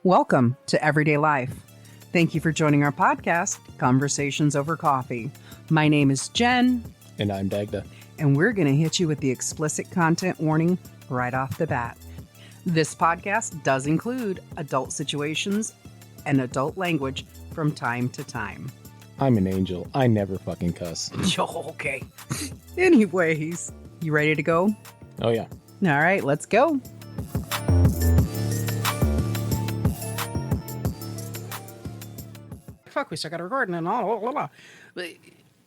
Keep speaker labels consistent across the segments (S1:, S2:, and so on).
S1: Welcome to Everyday Life. Thank you for joining our podcast, Conversations Over Coffee. My name is Jen.
S2: And I'm Dagda.
S1: And we're going to hit you with the explicit content warning right off the bat. This podcast does include adult situations and adult language from time to time.
S2: I'm an angel. I never fucking cuss.
S1: Okay. Anyways, you ready to go?
S2: Oh, yeah.
S1: All right, let's go. Fuck, we still got a recording and all. Blah, blah, blah.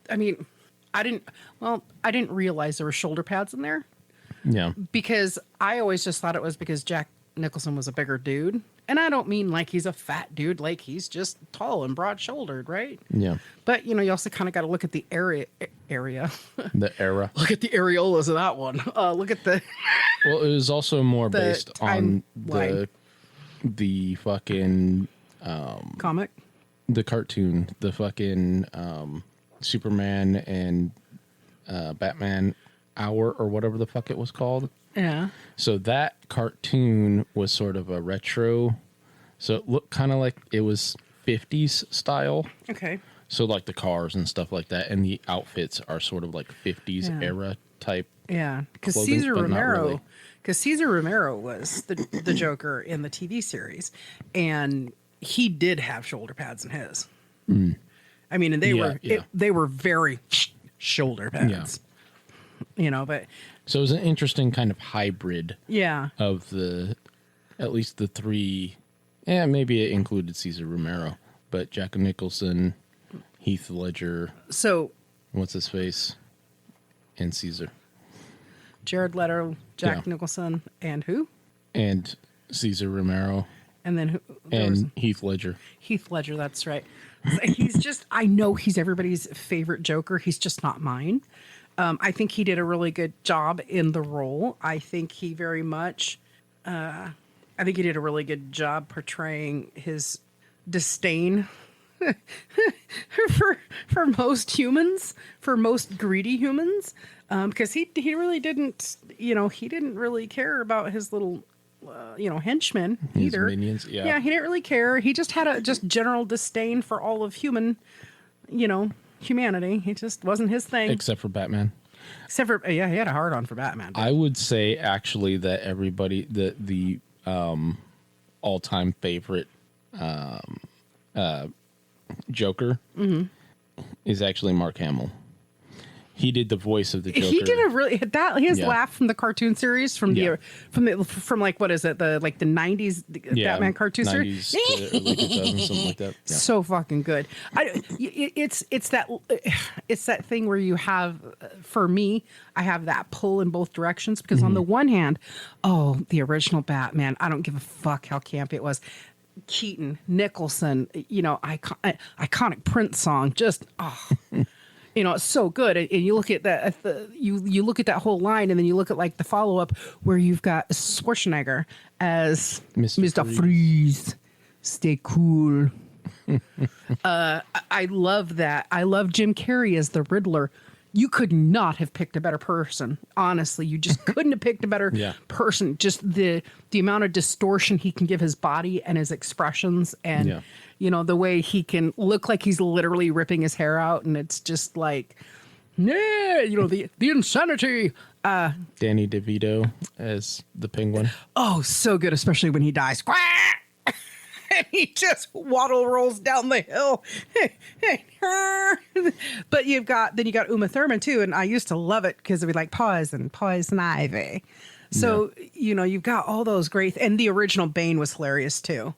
S1: I mean, I didn't realize there were shoulder pads in there.
S2: Yeah.
S1: Because I always just thought it was because Jack Nicholson was a bigger dude. And I don't mean like he's a fat dude, like he's just tall and broad-shouldered, right?
S2: Yeah.
S1: But, you know, you also kind of got to look at the area.
S2: The era.
S1: Look at the areolas of that one. Look at the...
S2: Well, it was also more based on the fucking...
S1: comic?
S2: The cartoon. The fucking Superman and Batman Hour or whatever the fuck it was called.
S1: Yeah.
S2: So that cartoon was sort of a retro. So it looked kind of like it was 50s style.
S1: Okay.
S2: So like the cars and stuff like that. And the outfits are sort of like 50s era type.
S1: Yeah. Because
S2: clothing,
S1: Caesar
S2: but not
S1: Romero...
S2: really.
S1: Because Caesar Romero was the Joker in the TV series. And he did have shoulder pads in his. Mm. I mean, and they were very shoulder pads. Yeah. You know, but...
S2: So it was an interesting kind of hybrid.
S1: Yeah.
S2: Of at least the three. Yeah, maybe it included Caesar Romero, but Jack Nicholson, Heath Ledger.
S1: So.
S2: What's his face? And Caesar.
S1: Jared Leto, Jack Nicholson, and who?
S2: And Caesar Romero.
S1: And then who?
S2: And Heath Ledger.
S1: Heath Ledger, that's right. He's just, I know he's everybody's favorite Joker. He's just not mine. I think he did a really good job in the role. I think he very much, I think he did a really good job portraying his disdain for most humans, for most greedy humans, because he really didn't, he didn't really care about his little, henchmen either.
S2: His minions, yeah.
S1: Yeah, he didn't really care. He just had a general disdain for all of humanity. He just wasn't his thing.
S2: Except for Batman.
S1: He had a hard on for Batman.
S2: I would say actually that everybody the all-time favorite Joker is actually Mark Hamill. He did the voice of the Joker.
S1: He did his laugh from the cartoon series from like what is it, the 90s Batman cartoon series,
S2: to early 2000s, something like that. Yeah.
S1: So fucking good. It's that thing where you have, for me, I have that pull in both directions because on the one hand, the original Batman, I don't give a fuck how campy it was. Keaton, Nicholson, iconic Prince song, just it's so good. And you look at that, you look at that whole line, and then you look at like the follow up where you've got Schwarzenegger as Mr. Freeze. Stay cool. I love that. I love Jim Carrey as the Riddler. You could not have picked a better person. Honestly, you just couldn't have picked a better person. Just the amount of distortion he can give his body and his expressions, and the way he can look like he's literally ripping his hair out, and it's just like, the insanity.
S2: Danny DeVito as the Penguin.
S1: Oh, so good, especially when he dies. And he just waddle rolls down the hill. But you got Uma Thurman too, and I used to love it because it'd be like poison ivy. So you've got all those great, and the original Bane was hilarious too.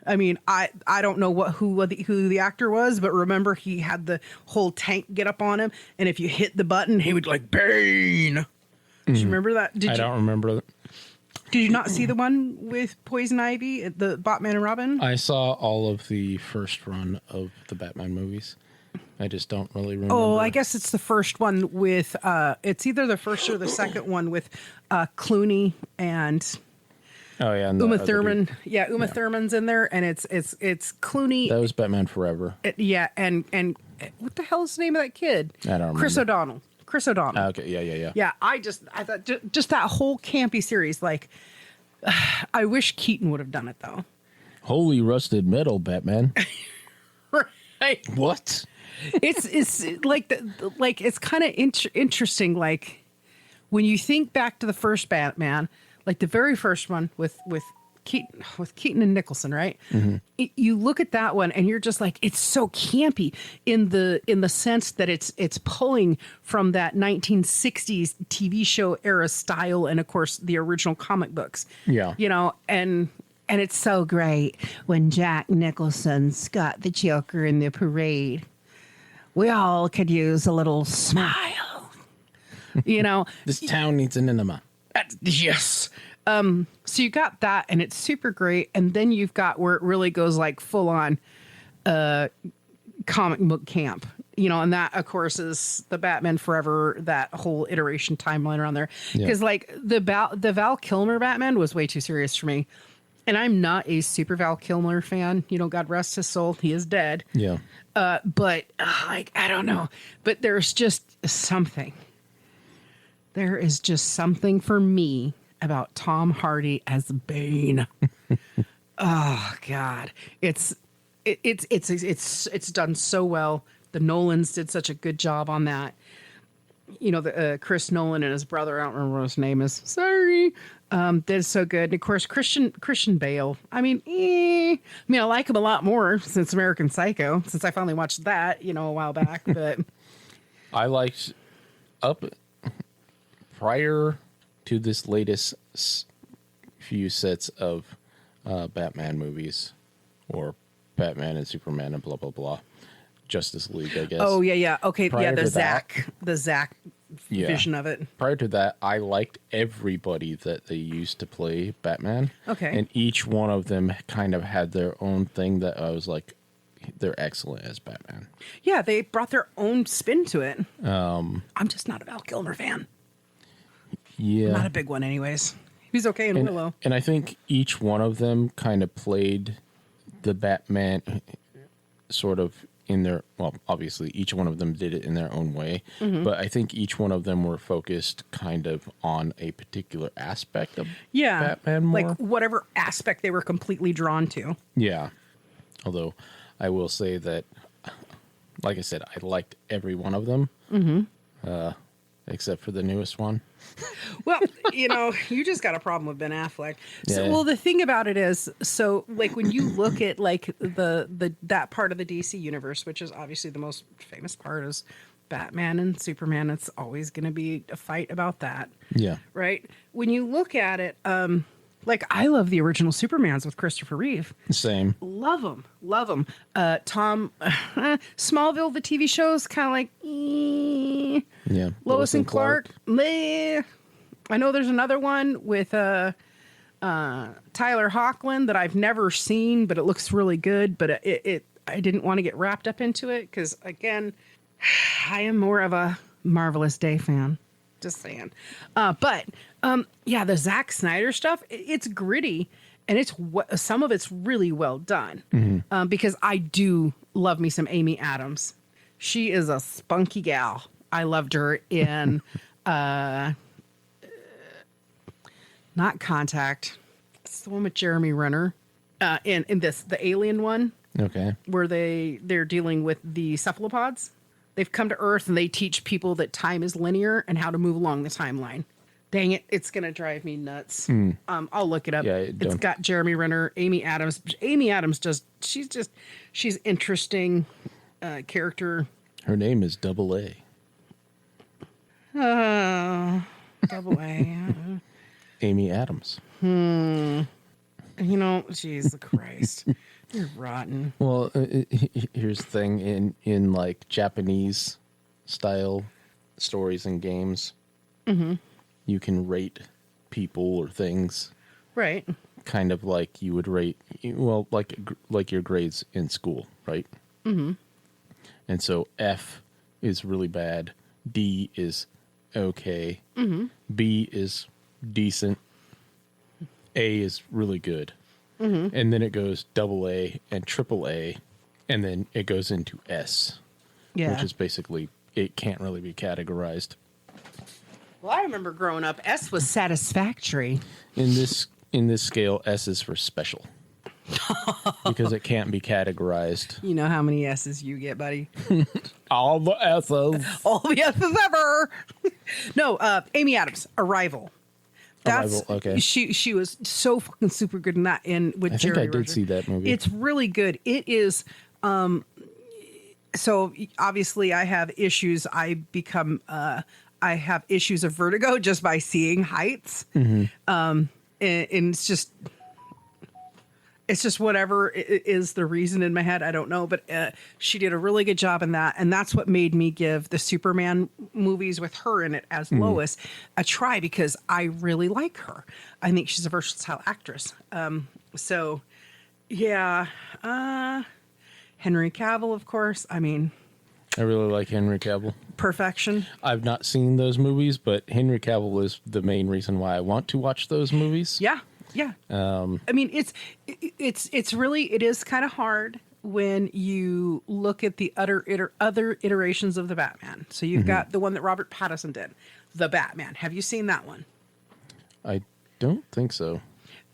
S1: I mean, I don't know who the actor was, but remember he had the whole tank get up on him, and if you hit the button, he would like Bane. Do you remember that?
S2: I don't remember that.
S1: Did you not see the one with Poison Ivy, the Batman and Robin?
S2: I saw all of the first run of the Batman movies. I just don't really remember.
S1: Oh, I guess it's the first one with, it's either the first or the second one with Clooney and Uma Thurman. Yeah, Uma Thurman's in there, and it's Clooney.
S2: That was Batman Forever.
S1: And what the hell is the name of that kid?
S2: I don't remember.
S1: Chris O'Donnell.
S2: Okay, yeah.
S1: Yeah, I thought just that whole campy series, like, I wish Keaton would have done it though.
S2: Holy rusted metal, Batman.
S1: Right.
S2: What?
S1: It's like it's kind of interesting. Like when you think back to the first Batman, like the very first one with Keaton and Nicholson, right? You look at that one and you're just like, it's so campy in the sense that it's pulling from that 1960s TV show era style, and of course the original comic books.
S2: Yeah.
S1: You know, and it's so great when Jack Nicholson's got the Joker in the parade. We all could use a little smile. You know,
S2: This town needs an enema.
S1: yes. So you got that, and it's super great. And then you've got where it really goes like full on comic book camp, you know, and that of course is the Batman Forever, that whole iteration timeline around there. Because like the Val Kilmer Batman was way too serious for me. And I'm not a super Val Kilmer fan. You know, God rest his soul. He is dead.
S2: Yeah.
S1: But like, I don't know. But there's just something. There is just something for me about Tom Hardy as Bane. Oh God, it's done so well. The Nolans did such a good job on that. You know, the Chris Nolan and his brother, I don't remember what his name is. Sorry. Did so good. And of course, Christian Bale. I mean, I like him a lot more since American Psycho, since I finally watched that, you know, a while back. But
S2: I liked up prior to this latest few sets of Batman movies, or Batman and Superman and blah blah blah, Justice League, I guess.
S1: Oh yeah. Okay,
S2: Prior
S1: yeah,
S2: to
S1: the Zack vision of it.
S2: Prior to that, I liked everybody that they used to play Batman.
S1: Okay.
S2: And each one of them kind of had their own thing that I was like, they're excellent as Batman.
S1: Yeah, they brought their own spin to it. I'm just not a Val Kilmer fan.
S2: Yeah.
S1: Not a big one, anyways. He's okay in Willow.
S2: And I think each one of them kind of played the Batman sort of in their, well, obviously each one of them did it in their own way, but I think each one of them were focused kind of on a particular aspect of Batman more.
S1: Like whatever aspect they were completely drawn to.
S2: Yeah. Although I will say that, like I said, I liked every one of them, except for the newest one.
S1: Well, you know, you just got a problem with Ben Affleck. So,
S2: Yeah.
S1: well, the thing about it is, so like when you look at like the that part of the DC universe, which is obviously the most famous part, is Batman and Superman. It's always going to be a fight about that.
S2: Yeah.
S1: Right. When you look at it, like I love the original Supermans with Christopher Reeve.
S2: Same.
S1: Love them. Tom, Smallville, the TV show is kind of like,
S2: Yeah.
S1: Lois and Clark. Meh. I know there's another one with Tyler Hoechlin that I've never seen, but it looks really good. But I didn't want to get wrapped up into it because, again, I am more of a Marvelous Day fan. Just saying. But the Zack Snyder stuff, it's gritty, and some of it's really well done. Because I do love me some Amy Adams. She is a spunky gal. I loved her in not Contact. It's the one with Jeremy Renner. In the Alien one.
S2: Okay.
S1: Where they're dealing with the cephalopods. They've come to Earth and they teach people that time is linear and how to move along the timeline. Dang it, it's gonna drive me nuts. I'll look it up.
S2: Yeah,
S1: it's got Jeremy Renner, Amy Adams. Amy Adams she's interesting character.
S2: Her name is Double A.
S1: Double A.
S2: Amy Adams.
S1: You know, Jesus Christ. You're rotten.
S2: Well, here's the thing. In like Japanese style stories and games, you can rate people or things.
S1: Right.
S2: Kind of like you would rate, well, like your grades in school, right? And so F is really bad. D is okay. B is decent. A is really good. And then it goes double A and triple A, and then it goes into S, which is basically, it can't really be categorized.
S1: Well, I remember growing up, S was satisfactory.
S2: In this scale, S is for special. because it can't be categorized.
S1: You know how many S's you get, buddy?
S2: All the S's.
S1: All the S's ever. No, Amy Adams, Arrival.
S2: Arrival, okay.
S1: She was so fucking super good in that. And with
S2: I think
S1: Jerry
S2: I did
S1: Roger.
S2: see that movie.
S1: It's really good. It is. So obviously, I have issues. I have issues of vertigo just by seeing heights. And it's just whatever is the reason in my head. I don't know, but she did a really good job in that. And that's what made me give the Superman movies with her in it as Lois a try, because I really like her. I think she's a versatile actress. So yeah, Henry Cavill, of course. I mean,
S2: I really like Henry Cavill.
S1: perfection.
S2: I've not seen those movies, but Henry Cavill is the main reason why I want to watch those movies.
S1: Yeah. Yeah. I mean, it's really, it is kind of hard when you look at the other iterations of the Batman. So you've got the one that Robert Pattinson did, The Batman. Have you seen that one?
S2: I don't think so.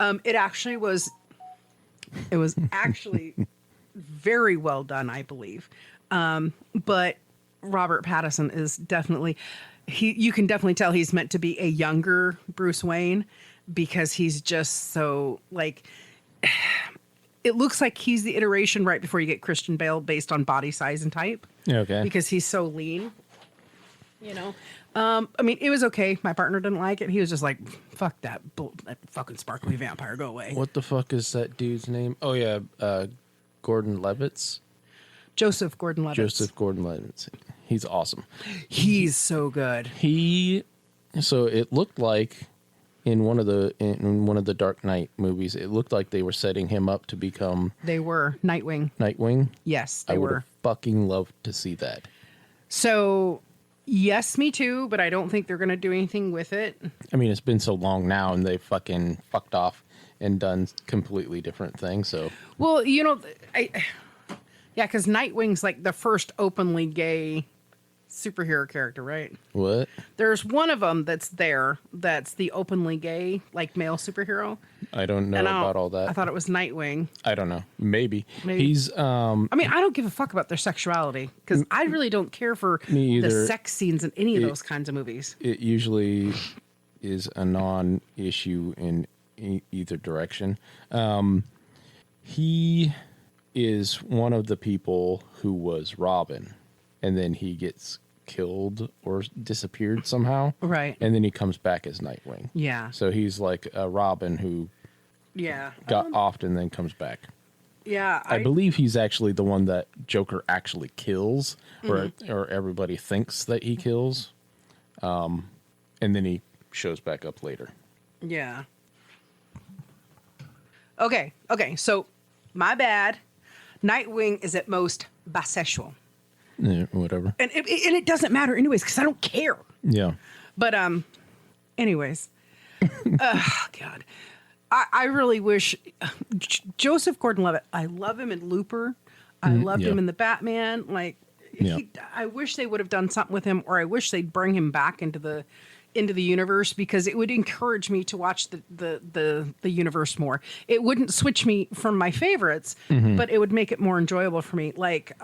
S1: It was actually very well done, I believe. But Robert Pattinson is definitely, you can definitely tell he's meant to be a younger Bruce Wayne, because he's just so, like, it looks like he's the iteration right before you get Christian Bale based on body size and type.
S2: Okay.
S1: Because he's so lean, you know. I mean, it was okay. My partner didn't like it. He was just like, fuck that fucking sparkly vampire, go away.
S2: What the fuck is that dude's name? Oh, yeah, Gordon-Levitt.
S1: Joseph Gordon-Levitt.
S2: Joseph Gordon-Levitt. He's awesome.
S1: He's so good.
S2: So it looked like in one of the Dark Knight movies, it looked like they were setting him up to become
S1: They were
S2: Nightwing.
S1: Yes,
S2: I
S1: they
S2: would
S1: were.
S2: have fucking loved to see that.
S1: So, yes, me too, but I don't think they're going to do anything with it.
S2: I mean, it's been so long now, and they fucking fucked off and done completely different things. So,
S1: Well, you know, yeah, because Nightwing's like the first openly gay superhero character, right?
S2: what?
S1: There's one of them that's the openly gay, like, male superhero.
S2: I don't know about all that.
S1: I thought it was Nightwing.
S2: I don't know. Maybe.
S1: He's I mean, I don't give a fuck about their sexuality, because I really don't care for
S2: Me
S1: the
S2: either.
S1: sex scenes in any of those kinds of movies.
S2: It usually is a non-issue in either direction. He is one of the people who was Robin, and then he gets killed or disappeared somehow.
S1: Right.
S2: And then he comes back as Nightwing.
S1: Yeah.
S2: So he's like a Robin who
S1: Yeah.
S2: got offed and then comes back.
S1: Yeah.
S2: I believe he's actually the one that Joker actually kills, or everybody thinks that he kills. And then he shows back up later.
S1: Yeah. Okay. So, my bad. Nightwing is at most bisexual.
S2: Whatever.
S1: And it doesn't matter anyways, because I don't care.
S2: Yeah.
S1: But anyways. God. I really wish Joseph Gordon-Levitt, I love him in Looper. I loved him in the Batman. Like, I wish they would have done something with him, or I wish they'd bring him back into the universe, because it would encourage me to watch the universe more. It wouldn't switch me from my favorites, but it would make it more enjoyable for me. Like,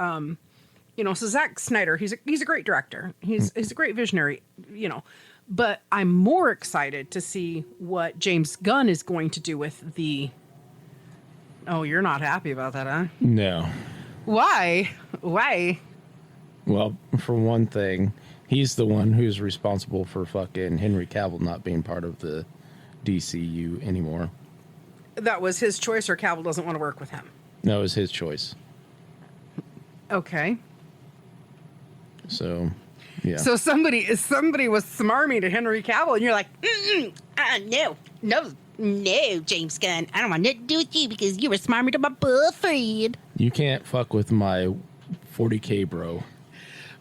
S1: you know, so Zack Snyder, he's a great director. He's a great visionary, you know. But I'm more excited to see what James Gunn is going to do with the... Oh, you're not happy about that, huh?
S2: No.
S1: Why?
S2: Well, for one thing, he's the one who's responsible for fucking Henry Cavill not being part of the DCU anymore.
S1: That was his choice, or Cavill doesn't want to work with him?
S2: No, it was his choice.
S1: Okay.
S2: So, yeah.
S1: So somebody was smarmy to Henry Cavill, and you're like, no, James Gunn, I don't want nothing to do with you because you were smarmy to my boyfriend.
S2: You can't fuck with my 40K bro.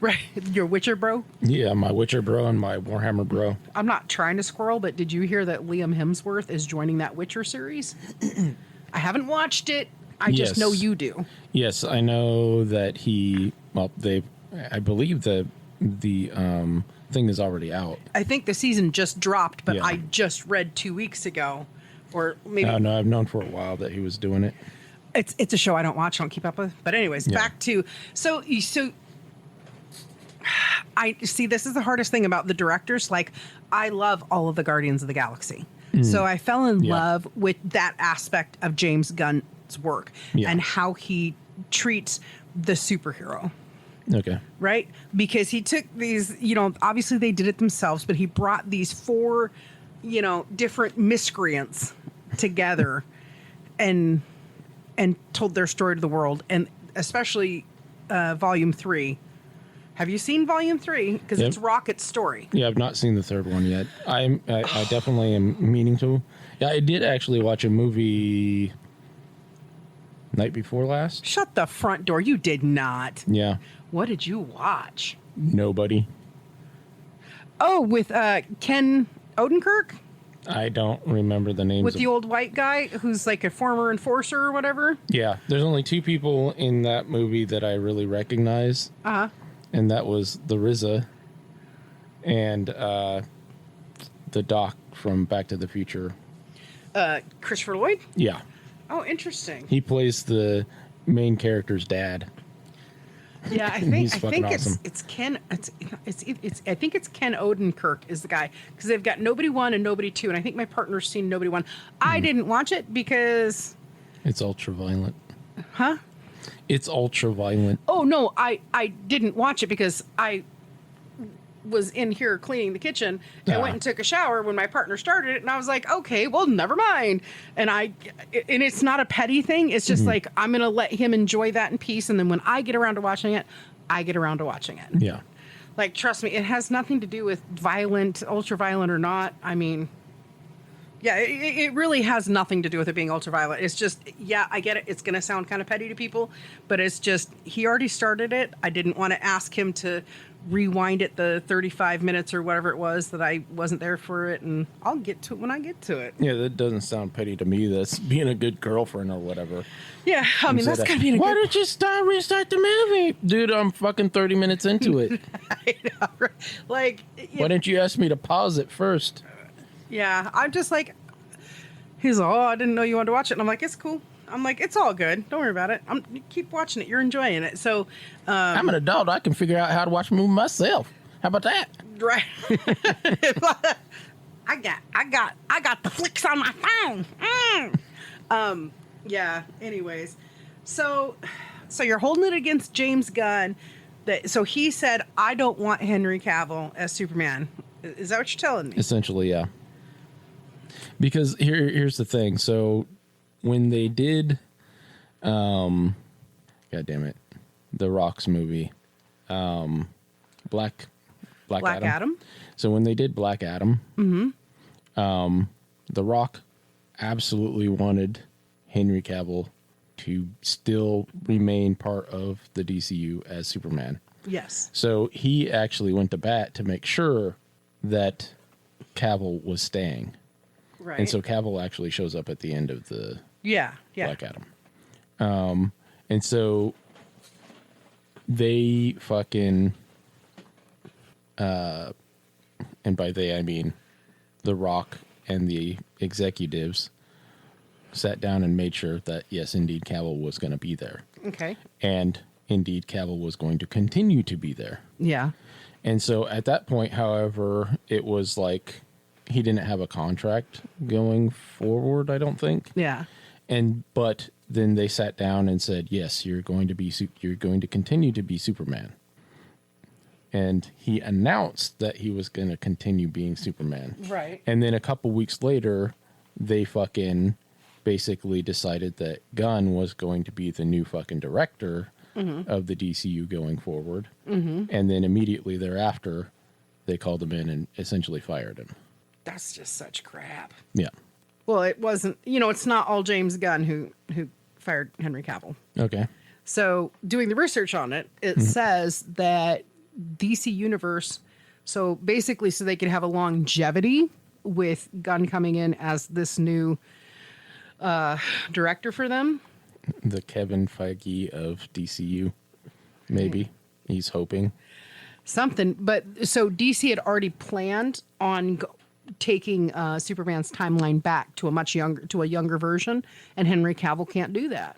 S1: Right, your Witcher bro?
S2: Yeah, my Witcher bro and my Warhammer bro.
S1: I'm not trying to squirrel, but did you hear that Liam Hemsworth is joining that Witcher series? I haven't watched it. I just know you do.
S2: Yes, I know that I believe the thing is already out.
S1: I think the season just dropped, but
S2: Yeah.
S1: I just read 2 weeks ago, or maybe.
S2: No, I've known for a while that he was doing it.
S1: It's a show I don't watch, I don't keep up with. But anyways,
S2: Yeah.
S1: back to so I see this is the hardest thing about the directors. Like, I love all of the Guardians of the Galaxy. So I fell in
S2: Yeah.
S1: love with that aspect of James Gunn's work
S2: Yeah.
S1: and how he treats the superhero.
S2: Okay.
S1: Right? Because he took these, obviously they did it themselves, but he brought these four, different miscreants together and told their story to the world. And especially Volume 3. Have you seen Volume 3? Because
S2: Yep.
S1: it's Rocket's story.
S2: Yeah, I've not seen the third one yet. I definitely am meaning to. Yeah, I did actually watch a movie night before last.
S1: Shut the front door. You did not.
S2: Yeah.
S1: What did you watch?
S2: Nobody.
S1: Oh, with Ken Odenkirk?
S2: I don't remember the names.
S1: With the old white guy who's like a former enforcer or whatever?
S2: Yeah, there's only two people in that movie that I really recognize.
S1: Uh-huh.
S2: And that was the RZA and the Doc from Back to the Future.
S1: Christopher Lloyd?
S2: Yeah.
S1: Oh, interesting.
S2: He plays the main character's dad.
S1: Yeah,
S2: He's fucking awesome.
S1: it's Ken. It's I think it's Ken Odenkirk is the guy, because they've got Nobody 1 and Nobody 2, and I think my partner's seen Nobody 1. I didn't watch it because
S2: It's ultra violent.
S1: Huh?
S2: It's ultra violent.
S1: Oh no, I didn't watch it because I was in here cleaning the kitchen and
S2: Ah.
S1: went and took a shower when my partner started it, and I was like, okay, well, never mind. And it's not a petty thing. It's just like, I'm gonna let him enjoy that in peace, and then when I get around to watching it, I get around to watching it.
S2: Yeah.
S1: Like, trust me, it has nothing to do with violent, ultra violent or not. I mean, yeah, it really has nothing to do with it being ultra violent. It's just, yeah, I get it. It's going to sound kind of petty to people, but it's just, he already started it. I didn't want to ask him to rewind it the 35 minutes or whatever it was that I wasn't there for it, and I'll get to it when I get to it.
S2: Yeah, that doesn't sound petty to me. That's being a good girlfriend or whatever.
S1: Yeah, I mean, that's kind of being a
S2: Why
S1: good...
S2: don't you restart the movie? Dude, I'm fucking 30 minutes into it.
S1: I know, right? Like,
S2: Why didn't you ask me to pause it first?
S1: yeah, I'm just like, he's like, oh, I didn't know you wanted to watch it. And I'm like, it's cool. I'm like, it's all good. Don't worry about it. You keep watching it. You're enjoying it. So,
S2: I'm an adult. I can figure out how to watch a movie myself. How about that?
S1: right. I got the flicks on my phone. Yeah. Anyways, so you're holding it against James Gunn. So he said, I don't want Henry Cavill as Superman. Is that what you're telling me?
S2: Essentially, yeah. Because here's the thing. So when they did, God damn it, The Rock's movie, Black
S1: Adam.
S2: So when they did Black Adam, The Rock absolutely wanted Henry Cavill to still remain part of the DCU as Superman.
S1: Yes.
S2: So he actually went to bat to make sure that Cavill was staying.
S1: Right.
S2: And so Cavill actually shows up at the end of the
S1: yeah.
S2: Black Adam. And so they fucking, and by they, I mean The Rock and the executives sat down and made sure that, yes, indeed, Cavill was going to be there.
S1: Okay.
S2: And indeed, Cavill was going to continue to be there.
S1: Yeah.
S2: And so at that point, however, it was like he didn't have a contract going forward, I don't think.
S1: Yeah.
S2: But then they sat down and said, yes, you're going to continue to be Superman. And he announced that he was going to continue being Superman.
S1: Right.
S2: And then a couple weeks later, they fucking basically decided that Gunn was going to be the new fucking director of the DCU going forward. And then immediately thereafter, they called him in and essentially fired him.
S1: That's just such crap.
S2: Yeah.
S1: Well, it wasn't, it's not all James Gunn who fired Henry Cavill.
S2: Okay.
S1: So doing the research on it, it says that DC Universe, so basically so they could have a longevity with Gunn coming in as this new director for them.
S2: The Kevin Feige of DCU, maybe. He's hoping.
S1: Something. But so DC had already planned on taking Superman's timeline back to a younger version, and Henry Cavill can't do that.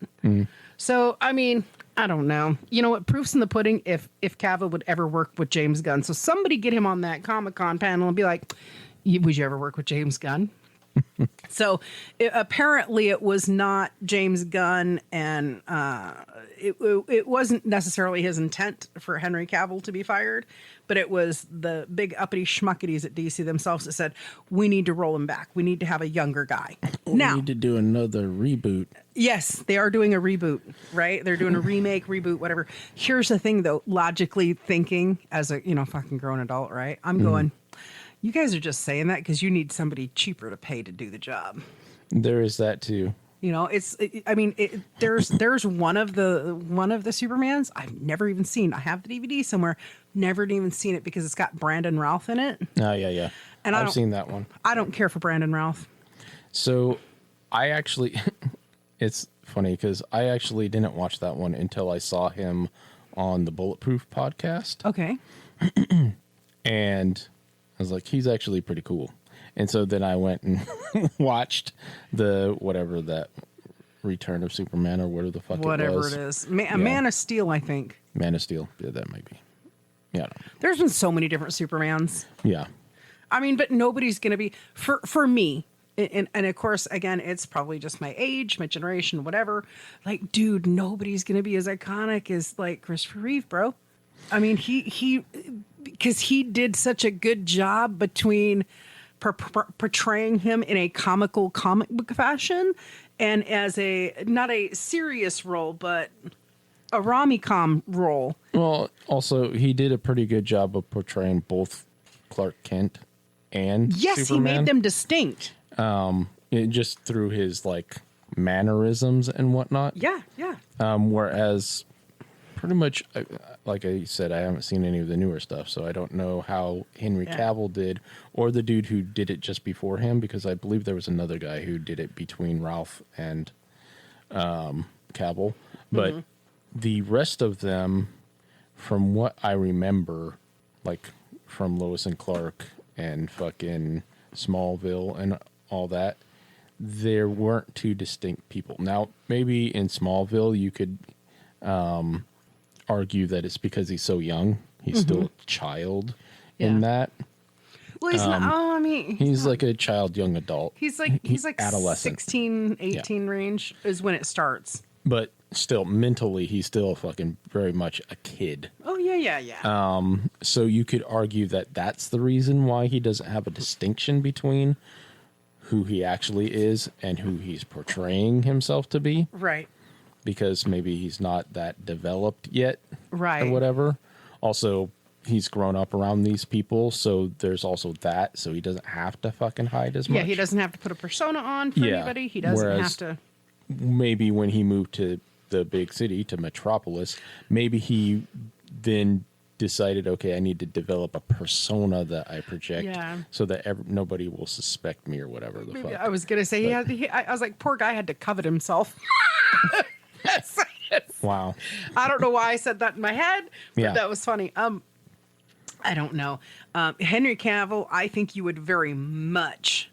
S1: So, I mean, I don't know. You know what? Proof's in the pudding if Cavill would ever work with James Gunn. So somebody get him on that Comic-Con panel and be like, would you ever work with James Gunn? So apparently it was not James Gunn, and it wasn't necessarily his intent for Henry Cavill to be fired, but it was the big uppity schmuckities at DC themselves that said, we need to roll him back. We need to have a younger guy.
S2: We need to do another reboot.
S1: Yes, they are doing a reboot, right? They're doing a remake, reboot, whatever. Here's the thing, though, logically thinking as a, fucking grown adult, right? I'm going, you guys are just saying that because you need somebody cheaper to pay to do the job.
S2: There is that too.
S1: There's one of the Supermans I've never even seen. I have the DVD somewhere, never even seen it because it's got Brandon Routh in it.
S2: Oh yeah.
S1: And
S2: I've seen that one.
S1: I don't care for Brandon Routh.
S2: So I actually, it's funny because I actually didn't watch that one until I saw him on the Bulletproof podcast.
S1: Okay.
S2: And I was like, he's actually pretty cool. And so then I went and watched that Return of Superman or whatever the fuck
S1: whatever
S2: it was.
S1: It is. Man of Steel, I think.
S2: Man of Steel. Yeah, that might be. Yeah.
S1: There's been so many different Supermans.
S2: Yeah.
S1: I mean, but nobody's going to be, for me, and of course, again, it's probably just my age, my generation, whatever. Like, dude, nobody's going to be as iconic as, like, Christopher Reeve, bro. I mean, because he did such a good job between portraying him in a comic book fashion and as not a serious role, but a rom-com role.
S2: Well, also, he did a pretty good job of portraying both Clark Kent and
S1: Yes,
S2: Superman.
S1: he made them distinct.
S2: Just through his, like, mannerisms and whatnot.
S1: Yeah.
S2: Whereas pretty much, like I said, I haven't seen any of the newer stuff, so I don't know how Henry Cavill did, or the dude who did it just before him, because I believe there was another guy who did it between Ralph and Cavill. But the rest of them, from what I remember, like from Lois and Clark and fucking Smallville and all that, there weren't two distinct people. Now, maybe in Smallville you could argue that it's because he's so young. He's still a child in that.
S1: Well, he's not. Oh, I mean,
S2: he's like a child, young adult.
S1: He's like
S2: adolescent.
S1: 16, 18 range is when it starts.
S2: But still, mentally, he's still fucking very much a kid.
S1: Oh, yeah.
S2: So you could argue that that's the reason why he doesn't have a distinction between who he actually is and who he's portraying himself to be.
S1: Right.
S2: Because maybe he's not that developed yet.
S1: Right.
S2: Or whatever. Also, he's grown up around these people, so there's also that. So he doesn't have to fucking hide as much.
S1: Yeah, he doesn't have to put a persona on for anybody. He doesn't have to.
S2: Maybe when he moved to the big city, to Metropolis, maybe he then decided, okay, I need to develop a persona that I project so that nobody will suspect me or whatever the fuck.
S1: I was going to say, I was like, poor guy had to covet himself.
S2: Wow.
S1: I don't know why I said that in my head, but that was funny. I don't know. Henry Cavill, I think you would very much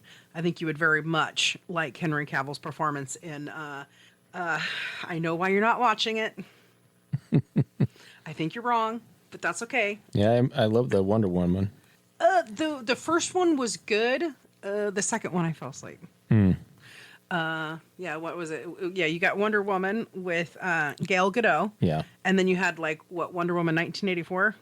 S1: like Henry Cavill's performance in I know why you're not watching it. I think you're wrong, but that's okay.
S2: Yeah, I love the Wonder Woman.
S1: The first one was good. The second one I fell asleep. What was it? Yeah, you got Wonder Woman with Gal Gadot.
S2: Yeah.
S1: And then you had Wonder Woman 1984.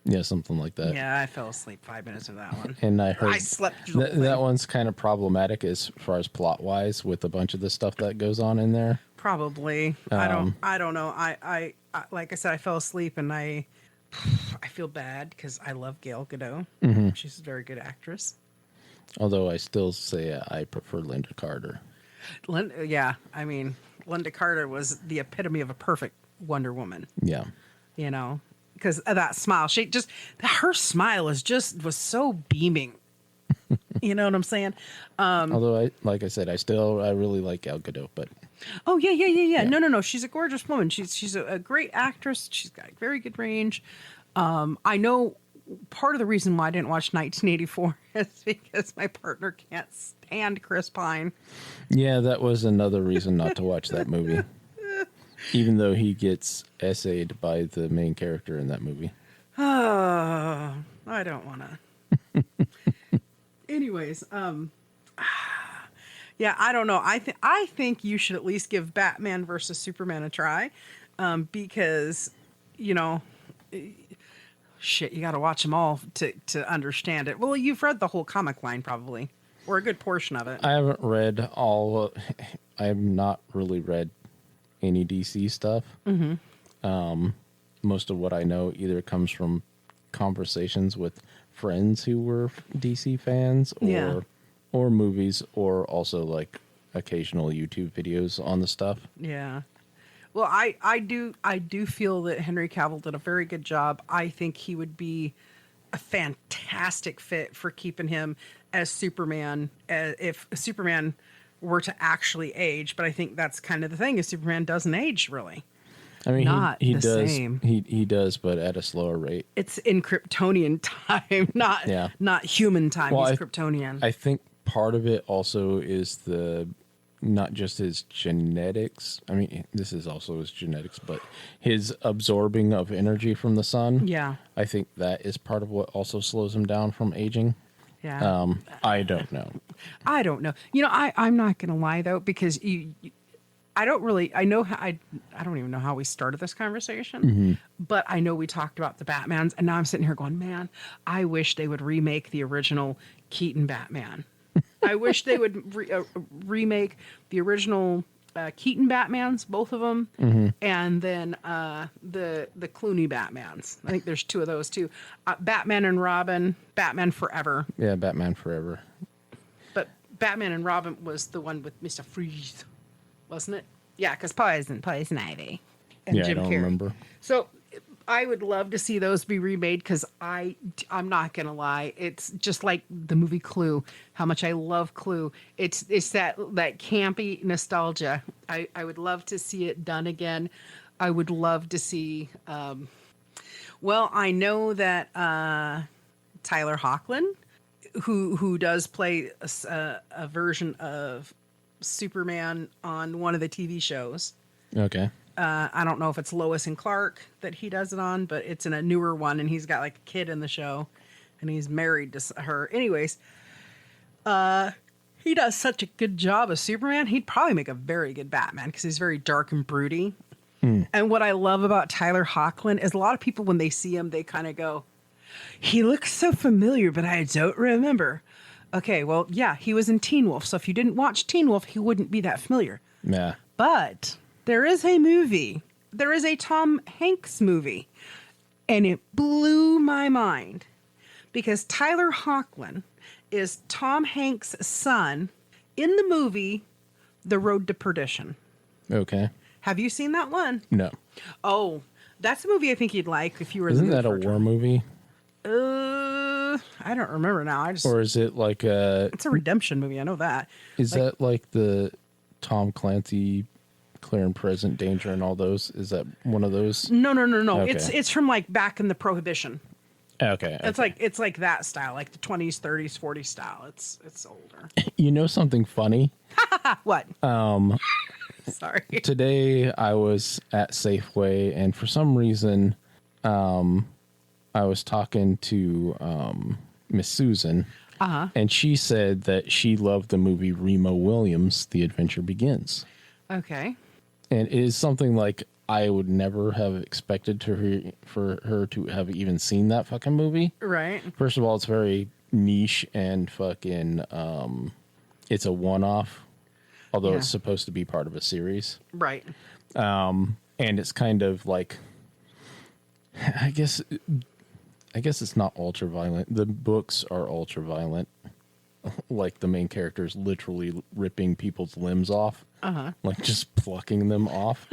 S2: Yeah, something like that.
S1: Yeah, I fell asleep 5 minutes of that one.
S2: And I heard
S1: I slept through the whole thing.
S2: That one's kind of problematic as far as plot wise with a bunch of the stuff that goes on in there.
S1: Probably. I don't know. I like I said, I fell asleep and I feel bad because I love Gal Gadot. Mm-hmm. She's a very good actress.
S2: Although I still say I prefer Linda Carter.
S1: I mean, Linda Carter was the epitome of a perfect Wonder Woman.
S2: Yeah.
S1: Because of that smile. Her smile was so beaming. You know what I'm saying?
S2: Although, like I said, I really like Gal Gadot, but...
S1: Oh, yeah. No. She's a gorgeous woman. She's a great actress. She's got very good range. I know part of the reason why I didn't watch 1984 is because my partner can't stand Chris Pine.
S2: Yeah, that was another reason not to watch that movie. Even though he gets essayed by the main character in that movie.
S1: Oh, I don't want to. Anyways, yeah, I don't know. I think you should at least give Batman versus Superman a try, because, you know, shit, you got to watch them all to understand it. Well, you've read the whole comic line probably, or a good portion of it.
S2: I haven't read all. I have not really read any DC stuff. Most of what I know either comes from conversations with friends who were DC fans, or movies, or also like occasional YouTube videos on the stuff.
S1: Yeah. Well, I do feel that Henry Cavill did a very good job. I think he would be a fantastic fit for keeping him as Superman, if Superman were to actually age. But I think that's kind of the thing, is Superman doesn't age really.
S2: I mean,
S1: Not
S2: he
S1: the
S2: does.
S1: same.
S2: He does, but at a slower rate.
S1: It's in Kryptonian time, not human time.
S2: Well,
S1: He's Kryptonian.
S2: I think part of it also is not just his genetics. I mean, this is also his genetics, but his absorbing of energy from the sun.
S1: Yeah.
S2: I think that is part of what also slows him down from aging.
S1: Yeah.
S2: I don't know.
S1: I don't know. You know, I'm not going to lie though, because I don't really, I don't even know how we started this conversation, but I know we talked about the Batmans, and now I'm sitting here going, man, I wish they would remake the original Keaton Batman. I wish they would remake the original Keaton Batmans, both of them, and then the Clooney Batmans. I think there's two of those too. Batman and Robin, Batman Forever.
S2: Yeah, Batman Forever.
S1: But Batman and Robin was the one with Mr. Freeze, wasn't it? Yeah, because Poison Ivy. And
S2: Yeah,
S1: Jim
S2: I don't
S1: Carrey.
S2: remember.
S1: So I would love to see those be remade, because I'm not gonna lie, it's just like the movie Clue. How much I love Clue. It's that campy nostalgia. I would love to see it done again. I would love to see. Well, I know that Tyler Hoechlin, who does play a version of Superman on one of the TV shows.
S2: Okay.
S1: I don't know if it's Lois and Clark that he does it on, but it's in a newer one, and he's got like a kid in the show, and he's married to her. Anyways, he does such a good job as Superman. He'd probably make a very good Batman, because he's very dark and broody. And what I love about Tyler Hoechlin is a lot of people, when they see him, they kind of go, he looks so familiar, but I don't remember. Okay, well, yeah, he was in Teen Wolf. So if you didn't watch Teen Wolf, he wouldn't be that familiar.
S2: Yeah.
S1: But there is a movie. There is a Tom Hanks movie. And it blew my mind, because Tyler Hoechlin is Tom Hanks' son in the movie The Road to Perdition.
S2: Okay.
S1: Have you seen that one?
S2: No.
S1: Oh, that's a movie I think you'd like if you were.
S2: Isn't that a war movie?
S1: I don't remember now.
S2: Or is it like a?
S1: It's a redemption movie. I know that.
S2: Is that like the Tom Clancy, Clear and Present Danger, and all those? Is that one of those?
S1: No.
S2: Okay.
S1: It's from like back in the Prohibition.
S2: Okay.
S1: It's like that style, like the 20s, 30s, 40s style. It's older.
S2: You know something funny?
S1: What? Sorry.
S2: Today I was at Safeway, and for some reason, I was talking to Miss Susan, and she said that she loved the movie Remo Williams, The Adventure Begins.
S1: Okay.
S2: And it is something like I would never have expected for her to have even seen that fucking movie.
S1: Right.
S2: First of all, it's very niche and fucking, it's a one-off, although it's supposed to be part of a series.
S1: Right.
S2: And it's kind of like, I guess it's not ultra violent. The books are ultra violent. Like the main character is literally ripping people's limbs off. Like just plucking them off.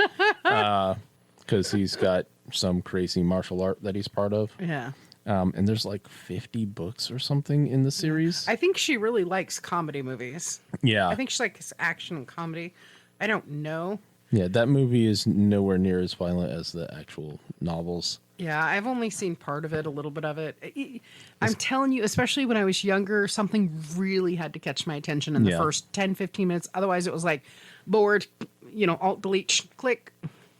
S2: Because he's got some crazy martial art that he's part of.
S1: Yeah.
S2: And there's like 50 books or something in the series.
S1: I think she really likes comedy movies.
S2: Yeah.
S1: I think she likes action and comedy. I don't know.
S2: Yeah, that movie is nowhere near as violent as the actual novels.
S1: Yeah, I've only seen part of it, a little bit of it. I'm telling you, especially when I was younger, something really had to catch my attention in the first 10, 15 minutes. Otherwise, it was like bored, alt delete, click.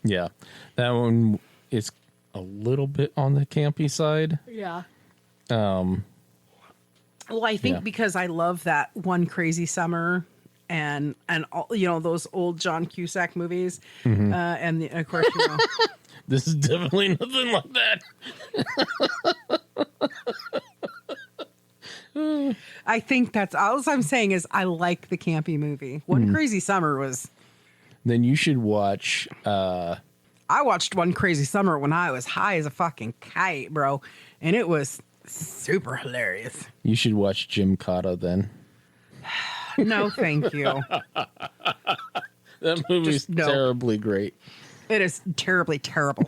S2: Yeah. That one is a little bit on the campy side.
S1: Yeah. Well, I think because I love that One Crazy Summer and all, those old John Cusack movies. And of course,
S2: This is definitely nothing like that.
S1: I think that's all I'm saying is I like the campy movie. One Crazy Summer was.
S2: Then you should watch.
S1: I watched One Crazy Summer when I was high as a fucking kite, bro, and it was super hilarious.
S2: You should watch Jim Cotta then.
S1: No, thank you.
S2: That movie's terribly great.
S1: It is terribly terrible.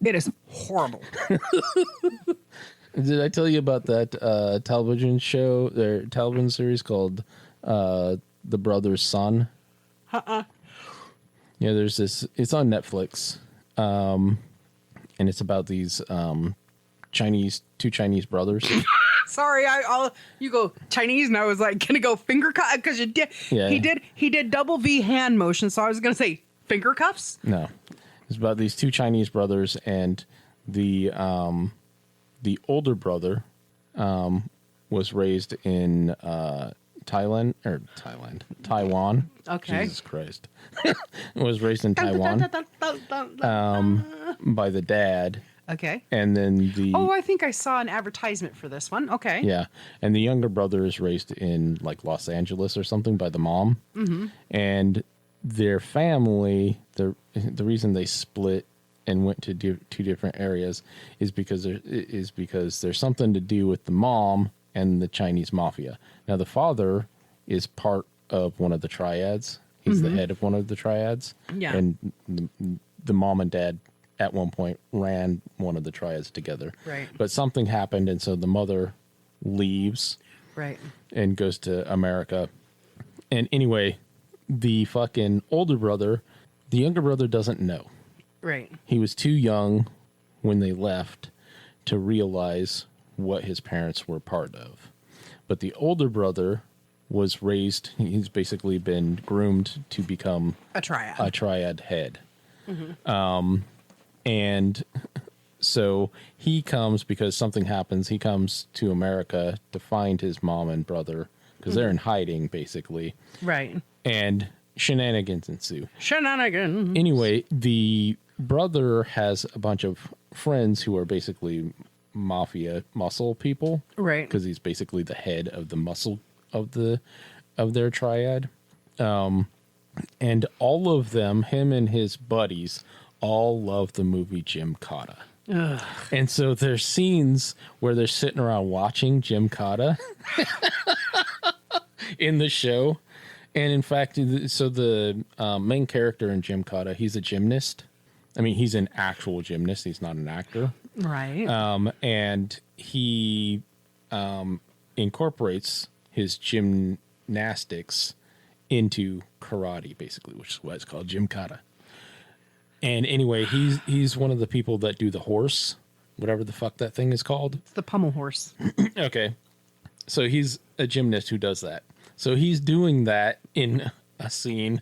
S1: It is horrible.
S2: Did I tell you about that television show, their television series called The Brother's Son? Yeah, there's this. It's on Netflix, and it's about these two Chinese brothers.
S1: Sorry, you go Chinese, and I was like gonna go finger cut because you did.
S2: Yeah.
S1: He did double V hand motion, so I was gonna say finger cuffs.
S2: No, it's about these two Chinese brothers, and the older brother was raised in Taiwan.
S1: Okay.
S2: Jesus Christ. Was raised in Taiwan by the dad.
S1: Okay.
S2: And then
S1: I think I saw an advertisement for this one. Okay.
S2: Yeah. And the younger brother is raised in like Los Angeles or something by the mom. Mm-hmm. And their family, the reason they split and went to two different areas is because there's something to do with the mom and the Chinese mafia. Now the father is part of one of the triads. He's the head of one of the triads.
S1: Yeah.
S2: And the mom and dad at one point ran one of the triads together.
S1: Right.
S2: But something happened, and so the mother leaves.
S1: Right.
S2: And goes to America. And anyway, the fucking older brother, the younger brother doesn't know.
S1: Right.
S2: He was too young when they left to realize what his parents were part of. But the older brother was raised, he's basically been groomed to become
S1: a triad
S2: head. Mm-hmm. And so he comes because something happens. He comes to America to find his mom and brother because they're in hiding, basically.
S1: Right.
S2: And shenanigans ensue.
S1: Shenanigans.
S2: Anyway, the brother has a bunch of friends who are basically mafia muscle people.
S1: Right.
S2: Because he's basically the head of the muscle of their triad. And all of them, him and his buddies, all love the movie Jim Cotta. Ugh. And so there's scenes where they're sitting around watching Jim Cotta in the show. And in fact, so the main character in Jim Cotta, he's a gymnast. I mean, he's an actual gymnast. He's not an actor.
S1: Right.
S2: And he incorporates his gymnastics into karate, basically, which is why it's called Jim Cotta. And anyway, he's one of the people that do the horse, whatever the fuck that thing is called.
S1: It's the pommel horse.
S2: Okay. So he's a gymnast who does that. So he's doing that in a scene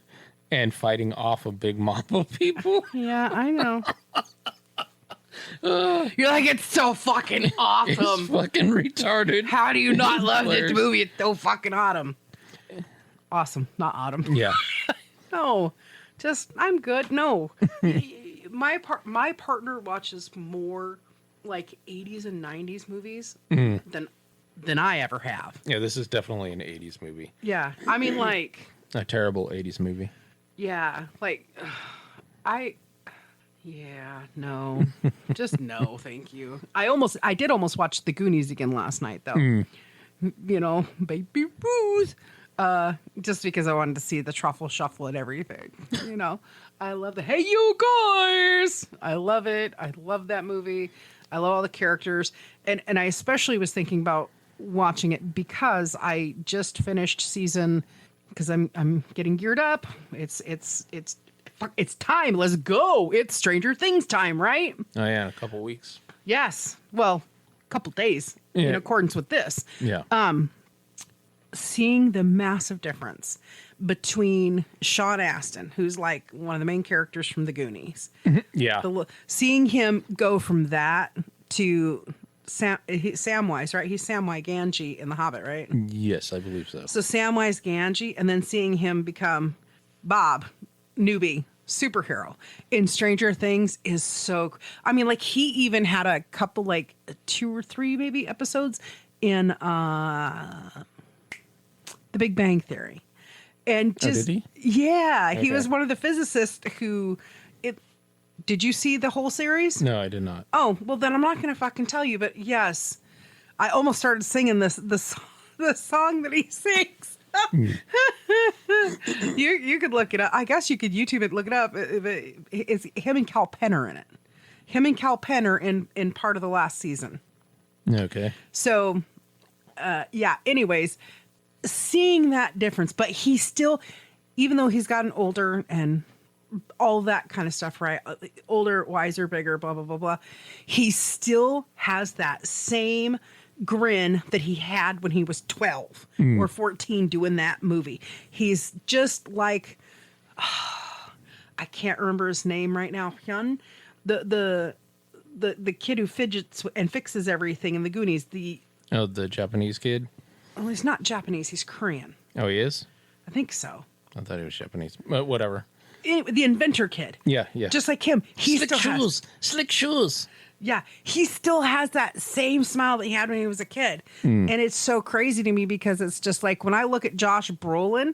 S2: and fighting off a big mob of people.
S1: Yeah, I know. You're like, it's so fucking awesome.
S2: It's fucking retarded.
S1: How do you not love this movie? It's so fucking autumn. Awesome, not autumn.
S2: Yeah.
S1: No, just I'm good. No, my partner watches more like 80s and 90s movies than I ever have.
S2: Yeah, this is definitely an 80s movie.
S1: Yeah, I mean like
S2: a terrible 80s movie.
S1: Yeah, like no, just no, thank you. I did almost watch The Goonies again last night though. You know, baby Ruth. Just because I wanted to see the truffle shuffle and everything. You know, I love the hey you guys. I love it. I love that movie. I love all the characters, and I especially was thinking about watching it because I just finished season because I'm getting geared up. It's fuck, it's time. Let's go. It's Stranger Things time, right?
S2: Oh yeah, in a couple weeks.
S1: Yes. Well, a couple days in accordance with this.
S2: Yeah.
S1: Seeing the massive difference between Sean Astin, who's like one of the main characters from the Goonies.
S2: Yeah.
S1: Seeing him go from that to Samwise, right? He's Samwise Gamgee in The Hobbit, right?
S2: Yes, I believe so.
S1: So Samwise Gamgee, and then seeing him become Bob, newbie, superhero in Stranger Things is so... I mean, like, he even had a couple, like, 2 or 3 maybe episodes in The Big Bang Theory. And just...
S2: did he?
S1: Yeah,
S2: Okay.
S1: he was one of the physicists who... Did you see the whole series?
S2: No, I did not.
S1: Oh, well, then I'm not going to fucking tell you, but yes. I almost started singing the song that he sings. You could look it up. I guess you could YouTube it, look it up. It's him and Cal Penner in it. Him and Cal Penner in part of the last season.
S2: Okay.
S1: So, yeah, anyways, seeing that difference, but he still, even though he's gotten older and all that kind of stuff, right? Older, wiser, bigger, blah, blah, blah, blah. He still has that same grin that he had when he was 12 or 14 doing that movie. He's just like, I can't remember his name right now. Hyun, the kid who fidgets and fixes everything in the Goonies. The
S2: Japanese kid?
S1: Well, he's not Japanese. He's Korean.
S2: Oh, he is?
S1: I think so.
S2: I thought he was Japanese. But whatever.
S1: Anyway, the inventor kid.
S2: Yeah.
S1: Just like him. He
S2: Slick
S1: still
S2: shoes. Slick shoes.
S1: Yeah, he still has that same smile that he had when he was a kid. And it's so crazy to me because it's just like when I look at Josh Brolin,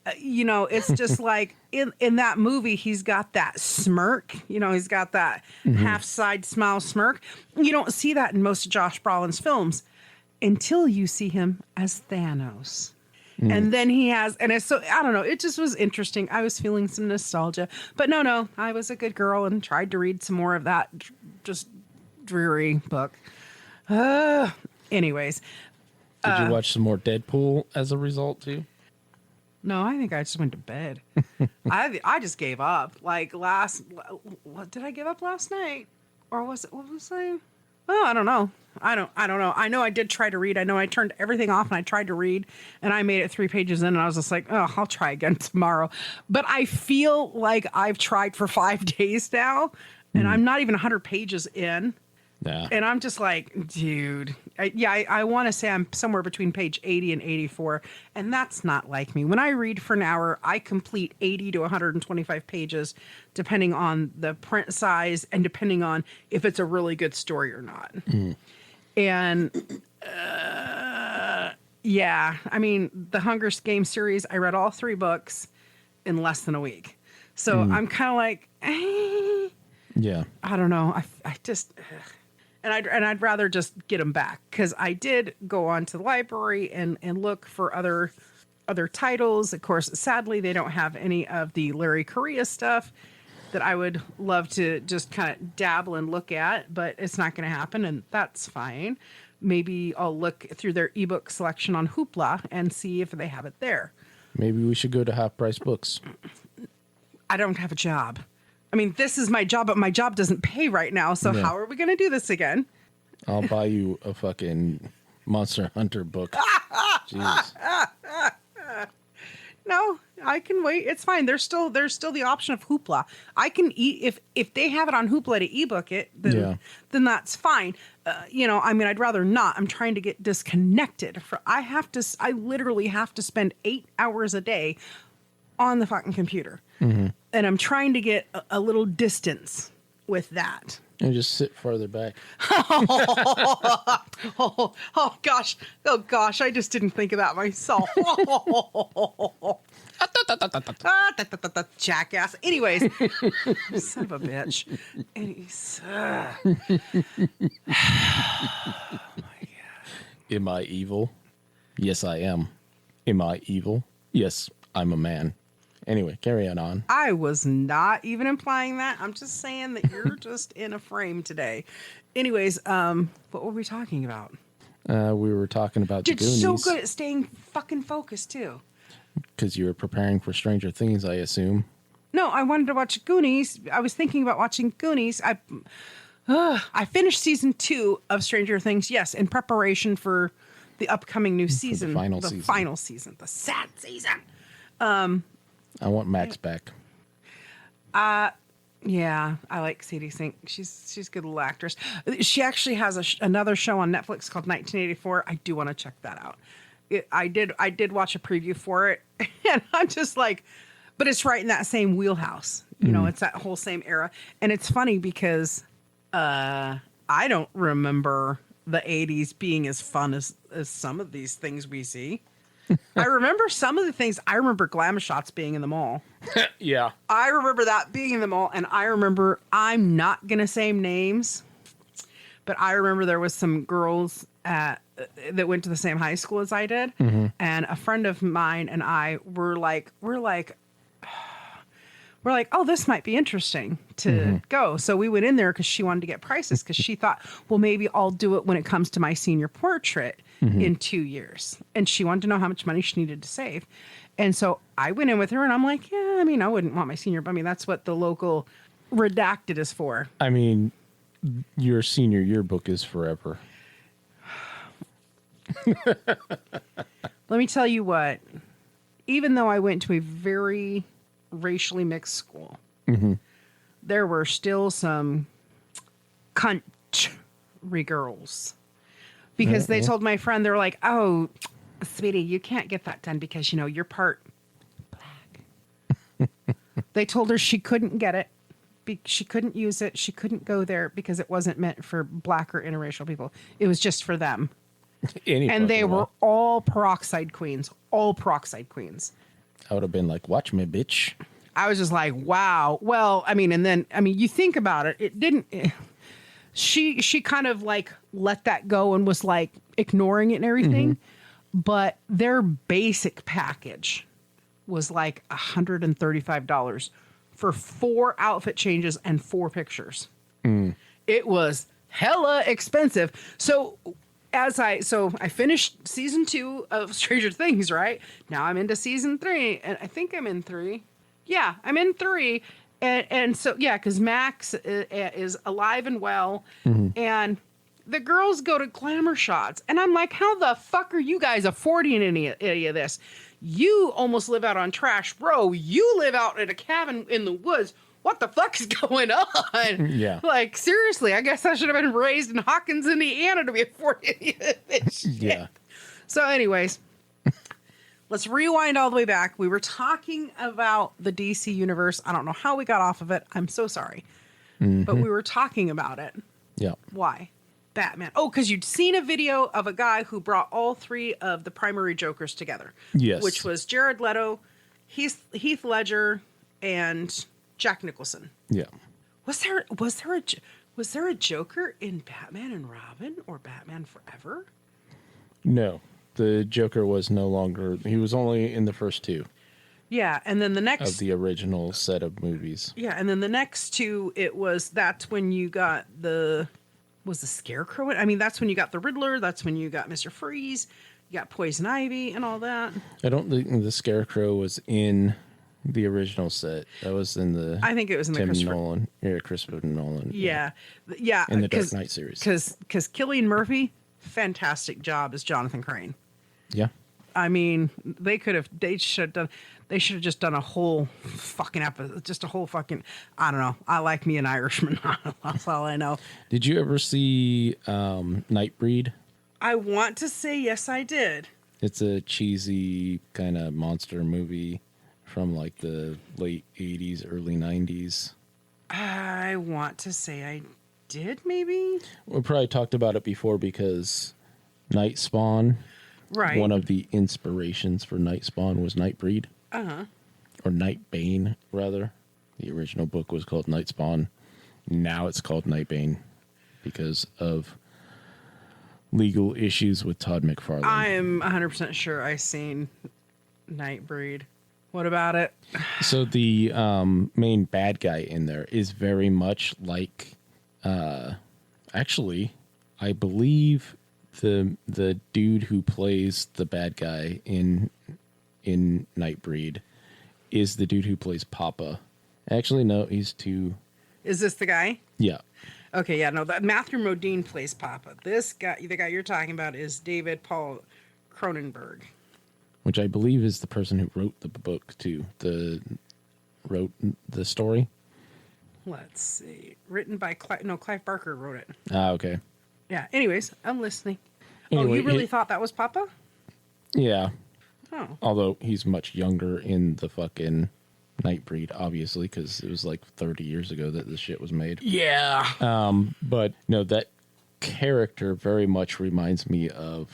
S1: it's just like in that movie, he's got that smirk. He's got that half-side smile smirk. You don't see that in most of Josh Brolin's films until you see him as Thanos. And then he has, and it's so, I don't know, it just was interesting. I was feeling some nostalgia. But no, I was a good girl and tried to read some more of that just dreary book. Anyways.
S2: Did you watch some more Deadpool as a result, too?
S1: No, I think I just went to bed. I just gave up. Like what did I give up last night? Or what was I? Oh, I don't know. I don't know. I know I did try to read. I know I turned everything off and I tried to read and I made it 3 pages in and I was just like, oh, I'll try again tomorrow. But I feel like I've tried for 5 days now and I'm not even 100 pages in.
S2: Yeah.
S1: And I'm just like, dude, I want to say I'm somewhere between page 80 and 84. And that's not like me. When I read for an hour, I complete 80 to 125 pages, depending on the print size and depending on if it's a really good story or not. And yeah, I mean, the Hunger Games series, I read all 3 books in less than a week. So I'm kind of like,
S2: yeah,
S1: I don't know. I just... And I'd rather just get them back because I did go on to the library and look for other titles. Of course, sadly, they don't have any of the Larry Correia stuff that I would love to just kind of dabble and look at, but it's not going to happen, and that's fine. Maybe I'll look through their ebook selection on Hoopla and see if they have it there.
S2: Maybe we should go to Half Price Books.
S1: I don't have a job. I mean, this is my job, but my job doesn't pay right now. So how are we going to do this again?
S2: I'll buy you a fucking Monster Hunter book. Jeez.
S1: No, I can wait. It's fine. There's still the option of Hoopla. I can if they have it on Hoopla to ebook it, then that's fine. I mean, I'd rather not. I'm trying to get disconnected. I literally have to spend 8 hours a day on the fucking computer. And I'm trying to get a little distance with that.
S2: And just sit farther back.
S1: Oh gosh. I just didn't think of that myself. Jackass. Anyways, son of a bitch. Oh my God.
S2: Am I evil? Yes, I am. Am I evil? Yes, I'm a man. Anyway, carry on.
S1: I was not even implying that. I'm just saying that you're just in a frame today. Anyways, what were we talking about?
S2: We were talking about the Goonies.
S1: You're so good at staying fucking focused, too.
S2: Because you were preparing for Stranger Things, I assume.
S1: No, I wanted to watch Goonies. I was thinking about watching Goonies. I finished season 2 of Stranger Things, yes, in preparation for the upcoming new season.
S2: The final season.
S1: The sad season.
S2: I want Max back.
S1: Yeah, I like Sadie Sink. She's a good little actress. She actually has another show on Netflix called 1984. I do want to check that out. I did watch a preview for it, and I'm just like, but it's right in that same wheelhouse. You know, it's that whole same era. And it's funny because I don't remember the 80s being as fun as some of these things we see. I remember some of the things. I remember glamour shots being in the mall.
S2: Yeah.
S1: I remember that being in the mall, and I remember, I'm not going to say names, but I remember there was some girls that went to the same high school as I did, and a friend of mine and I were like, oh, this might be interesting to go. So we went in there because she wanted to get prices, because she thought, well, maybe I'll do it when it comes to my senior portrait in 2 years. And she wanted to know how much money she needed to save. And so I went in with her, and I'm like, yeah, I mean, I wouldn't want my senior, but I mean, that's what the local redacted is for.
S2: I mean, your senior yearbook is forever.
S1: Let me tell you what, even though I went to a very racially mixed school, there were still some country girls, because they told my friend, they were like, oh, sweetie, you can't get that done because, you know, you're part black. They told her she couldn't get it. She couldn't use it. She couldn't go there because it wasn't meant for black or interracial people. It was just for them. And they were all peroxide queens. All peroxide queens.
S2: I would have been like, watch me, bitch.
S1: I was just like, wow. Well, I mean, and then, I mean, you think about it, it didn't, she kind of like let that go and was like ignoring it and everything. But their basic package was like $135 for 4 outfit changes and 4 pictures. It was hella expensive. So I finished season 2 of Stranger Things, right? Now I'm into season 3, and I think I'm in 3. Yeah, I'm in 3. And so, yeah, because Max is alive and well, and the girls go to glamour shots. And I'm like, how the fuck are you guys affording any of this? You almost live out on trash, bro. You live out in a cabin in the woods. What the fuck is going on?
S2: Yeah.
S1: Like, seriously, I guess I should have been raised in Hawkins, Indiana to be affording any of this shit.
S2: Yeah.
S1: So anyways, let's rewind all the way back. We were talking about the DC universe. I don't know how we got off of it. I'm so sorry. But we were talking about it.
S2: Yeah.
S1: Why? Batman. Oh, because you'd seen a video of a guy who brought all 3 of the primary Jokers together.
S2: Yes.
S1: Which was Jared Leto, Heath Ledger, and Jack Nicholson.
S2: Yeah.
S1: Was there a Joker in Batman and Robin or Batman Forever?
S2: No. The Joker was no longer, he was only in the first 2.
S1: Yeah, and then the next
S2: of the original set of movies.
S1: Yeah, and then the next 2, that's when you got the Scarecrow? I mean, that's when you got the Riddler, that's when you got Mr. Freeze, you got Poison Ivy and all that.
S2: I don't think the Scarecrow was in the original set. That was in the
S1: I think it was in the
S2: Christopher Nolan.
S1: Yeah. Yeah.
S2: In the Dark Knight series.
S1: Because Cillian Murphy, fantastic job as Jonathan Crane.
S2: Yeah.
S1: I mean, they should have just done a whole fucking episode, just a whole fucking, I don't know. I like me an Irishman. That's all I know.
S2: Did you ever see Nightbreed?
S1: I want to say yes, I did.
S2: It's a cheesy kind of monster movie from like the late 80s, early 90s.
S1: I want to say I did, maybe?
S2: We probably talked about it before because Night Spawn,
S1: right?
S2: One of the inspirations for Night Spawn was Nightbreed. Or Nightbane, rather. The original book was called Night Spawn. Now it's called Nightbane because of legal issues with Todd McFarlane.
S1: I am 100% sure I've seen Nightbreed. What about it?
S2: So the main bad guy in there is very much like, actually, I believe the dude who plays the bad guy in Nightbreed is the dude who plays Papa Actually, no, he's too.
S1: Is this the guy?
S2: Yeah.
S1: Okay, yeah, no, that Matthew Modine plays Papa. This guy, the guy you're talking about, is David Paul Cronenberg.
S2: Which I believe is the person who wrote the book, too. Wrote the story.
S1: Let's see. Written by Clive Barker wrote it.
S2: Ah, okay.
S1: Yeah, anyways, I'm listening.
S2: Anyway,
S1: you really thought that was Papa?
S2: Yeah.
S1: Oh.
S2: Although he's much younger in the fucking Nightbreed, obviously, because it was like 30 years ago that this shit was made.
S1: Yeah.
S2: But no, that character very much reminds me of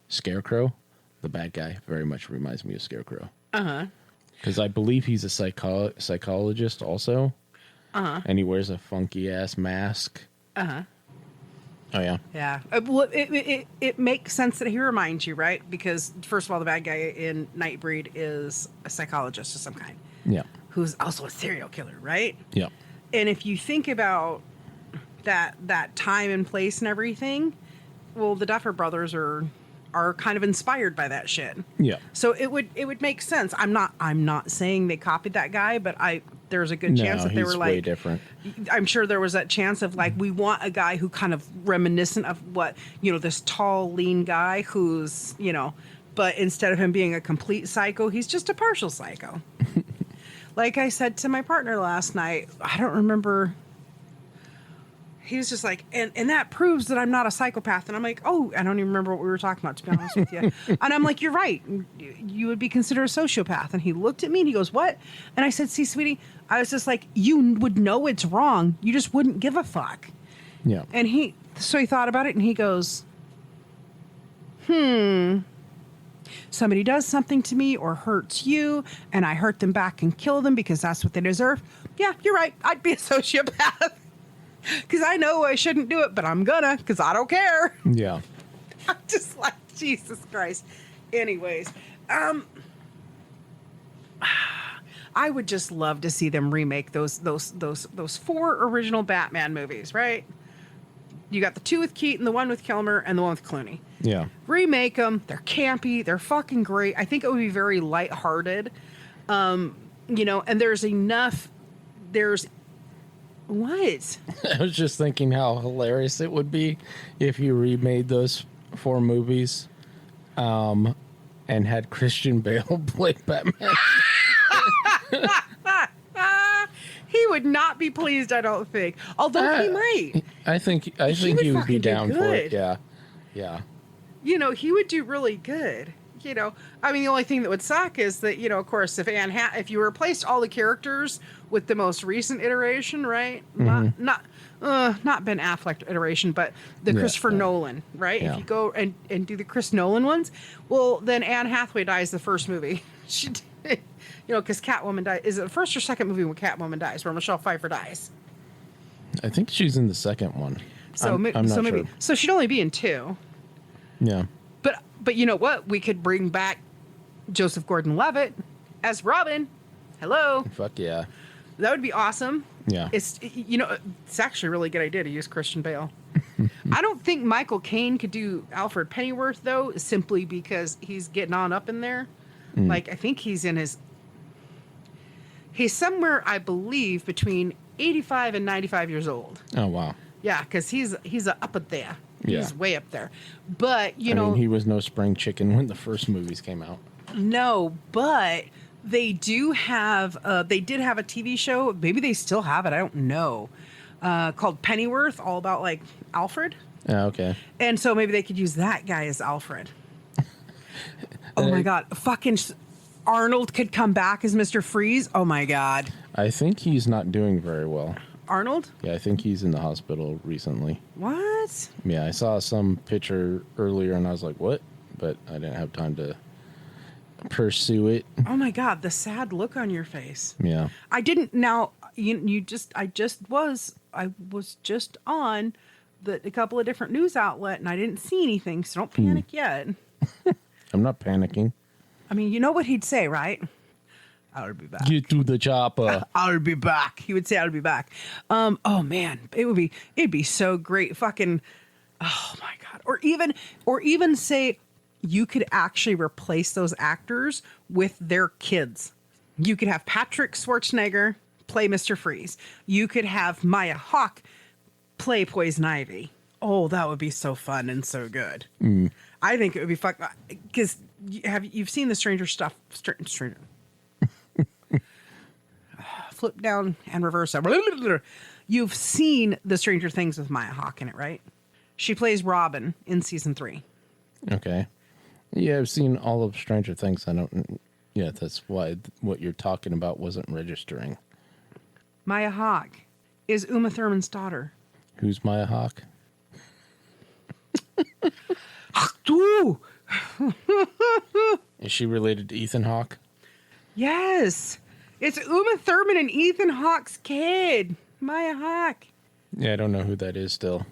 S2: Scarecrow. The bad guy very much reminds me of Scarecrow.
S1: Uh-huh.
S2: Because I believe he's a psychologist also.
S1: Uh-huh.
S2: And he wears a funky ass mask.
S1: Uh-huh.
S2: Oh, yeah.
S1: Yeah. Well, it makes sense that he reminds you, right? Because, first of all, the bad guy in Nightbreed is a psychologist of some kind.
S2: Yeah.
S1: Who's also a serial killer, right?
S2: Yeah.
S1: And if you think about that time and place and everything, well, the Duffer Brothers are kind of inspired by that shit.
S2: Yeah.
S1: So it would make sense. I'm not saying they copied that guy, but there's a good chance that they were like
S2: way different.
S1: I'm sure there was that chance of like, we want a guy who kind of reminiscent of what, this tall, lean guy who's, but instead of him being a complete psycho, he's just a partial psycho. Like I said to my partner last night, I don't remember. He was just like, and that proves that I'm not a psychopath. And I'm like, oh, I don't even remember what we were talking about, to be honest with you. And I'm like, you're right. You would be considered a sociopath. And he looked at me and he goes, what? And I said, see, sweetie, I was just like, you would know it's wrong. You just wouldn't give a fuck.
S2: Yeah.
S1: And he thought about it and he goes, somebody does something to me or hurts you and I hurt them back and kill them because that's what they deserve. Yeah, you're right. I'd be a sociopath. Because I know I shouldn't do it, but I'm gonna, because I don't care.
S2: Yeah.
S1: I'm just like, Jesus Christ. Anyways, I would just love to see them remake those 4 original Batman movies, right? You got the 2 with Keaton, the 1 with Kilmer, and the 1 with Clooney.
S2: Yeah.
S1: Remake them. They're campy. They're fucking great. I think it would be very lighthearted. And there's what?
S2: I was just thinking how hilarious it would be if you remade those 4 movies and had Christian Bale play Batman.
S1: He would not be pleased, I don't think. Although he might.
S2: I think he would be down for it. Yeah. Yeah.
S1: He would do really good. I mean, the only thing that would suck is that, of course, if you replaced all the characters with the most recent iteration, right? Mm-hmm. Not Ben Affleck iteration, but the Christopher Nolan, right?
S2: Yeah.
S1: If you go and do the Chris Nolan ones, well, then Anne Hathaway dies the first movie. She did, because Catwoman dies. Is it the first or second movie when Catwoman dies, where Michelle Pfeiffer dies?
S2: I think she's in the second one.
S1: So
S2: I'm not
S1: maybe
S2: sure.
S1: So she'd only be in 2.
S2: Yeah.
S1: But you know what? We could bring back Joseph Gordon-Levitt as Robin. Hello.
S2: Fuck yeah.
S1: That would be awesome.
S2: Yeah.
S1: It's actually a really good idea to use Christian Bale. I don't think Michael Caine could do Alfred Pennyworth, though, simply because he's getting on up in there. Like, I think he's somewhere, I believe, between 85 and 95 years old.
S2: Oh, wow.
S1: Yeah, because he's up there. He's
S2: Yeah.
S1: way up there. But,
S2: I mean, he was no spring chicken when the first movies came out.
S1: No, but they did have a TV show. Maybe they still have it. I don't know. Called Pennyworth, all about like Alfred.
S2: Yeah, okay.
S1: And so maybe they could use that guy as Alfred. Oh my God. Fucking Arnold could come back as Mr. Freeze. Oh my God.
S2: I think he's not doing very well.
S1: Arnold?
S2: Yeah, I think he's in the hospital recently.
S1: What?
S2: Yeah, I saw some picture earlier and I was like, what? But I didn't have time to pursue it.
S1: Oh my God, the sad look on your face.
S2: Yeah.
S1: I didn't now I was just on a couple of different news outlets and I didn't see anything, so don't panic yet.
S2: I'm not panicking.
S1: I mean, you know what he'd say, right? I'll be back.
S2: Get to the chopper.
S1: I'll be back. He would say, I'll be back. Oh man, it'd be so great. Fucking, oh my God. Or even say you could actually replace those actors with their kids. You could have Patrick Schwarzenegger play Mr. Freeze. You could have Maya Hawke play Poison Ivy. Oh, that would be so fun and so good. I think it would be fun because you've seen the Stranger stuff. Stranger. Flip down and reverse. You've seen the Stranger Things with Maya Hawke in it, right? She plays Robin in season 3.
S2: Okay. Yeah, I've seen all of Stranger Things. Yeah, that's why what you're talking about wasn't registering.
S1: Maya Hawke is Uma Thurman's daughter.
S2: Who's Maya Hawke? Is she related to Ethan Hawke?
S1: Yes. It's Uma Thurman and Ethan Hawke's kid. Maya Hawke.
S2: Yeah, I don't know who that is still.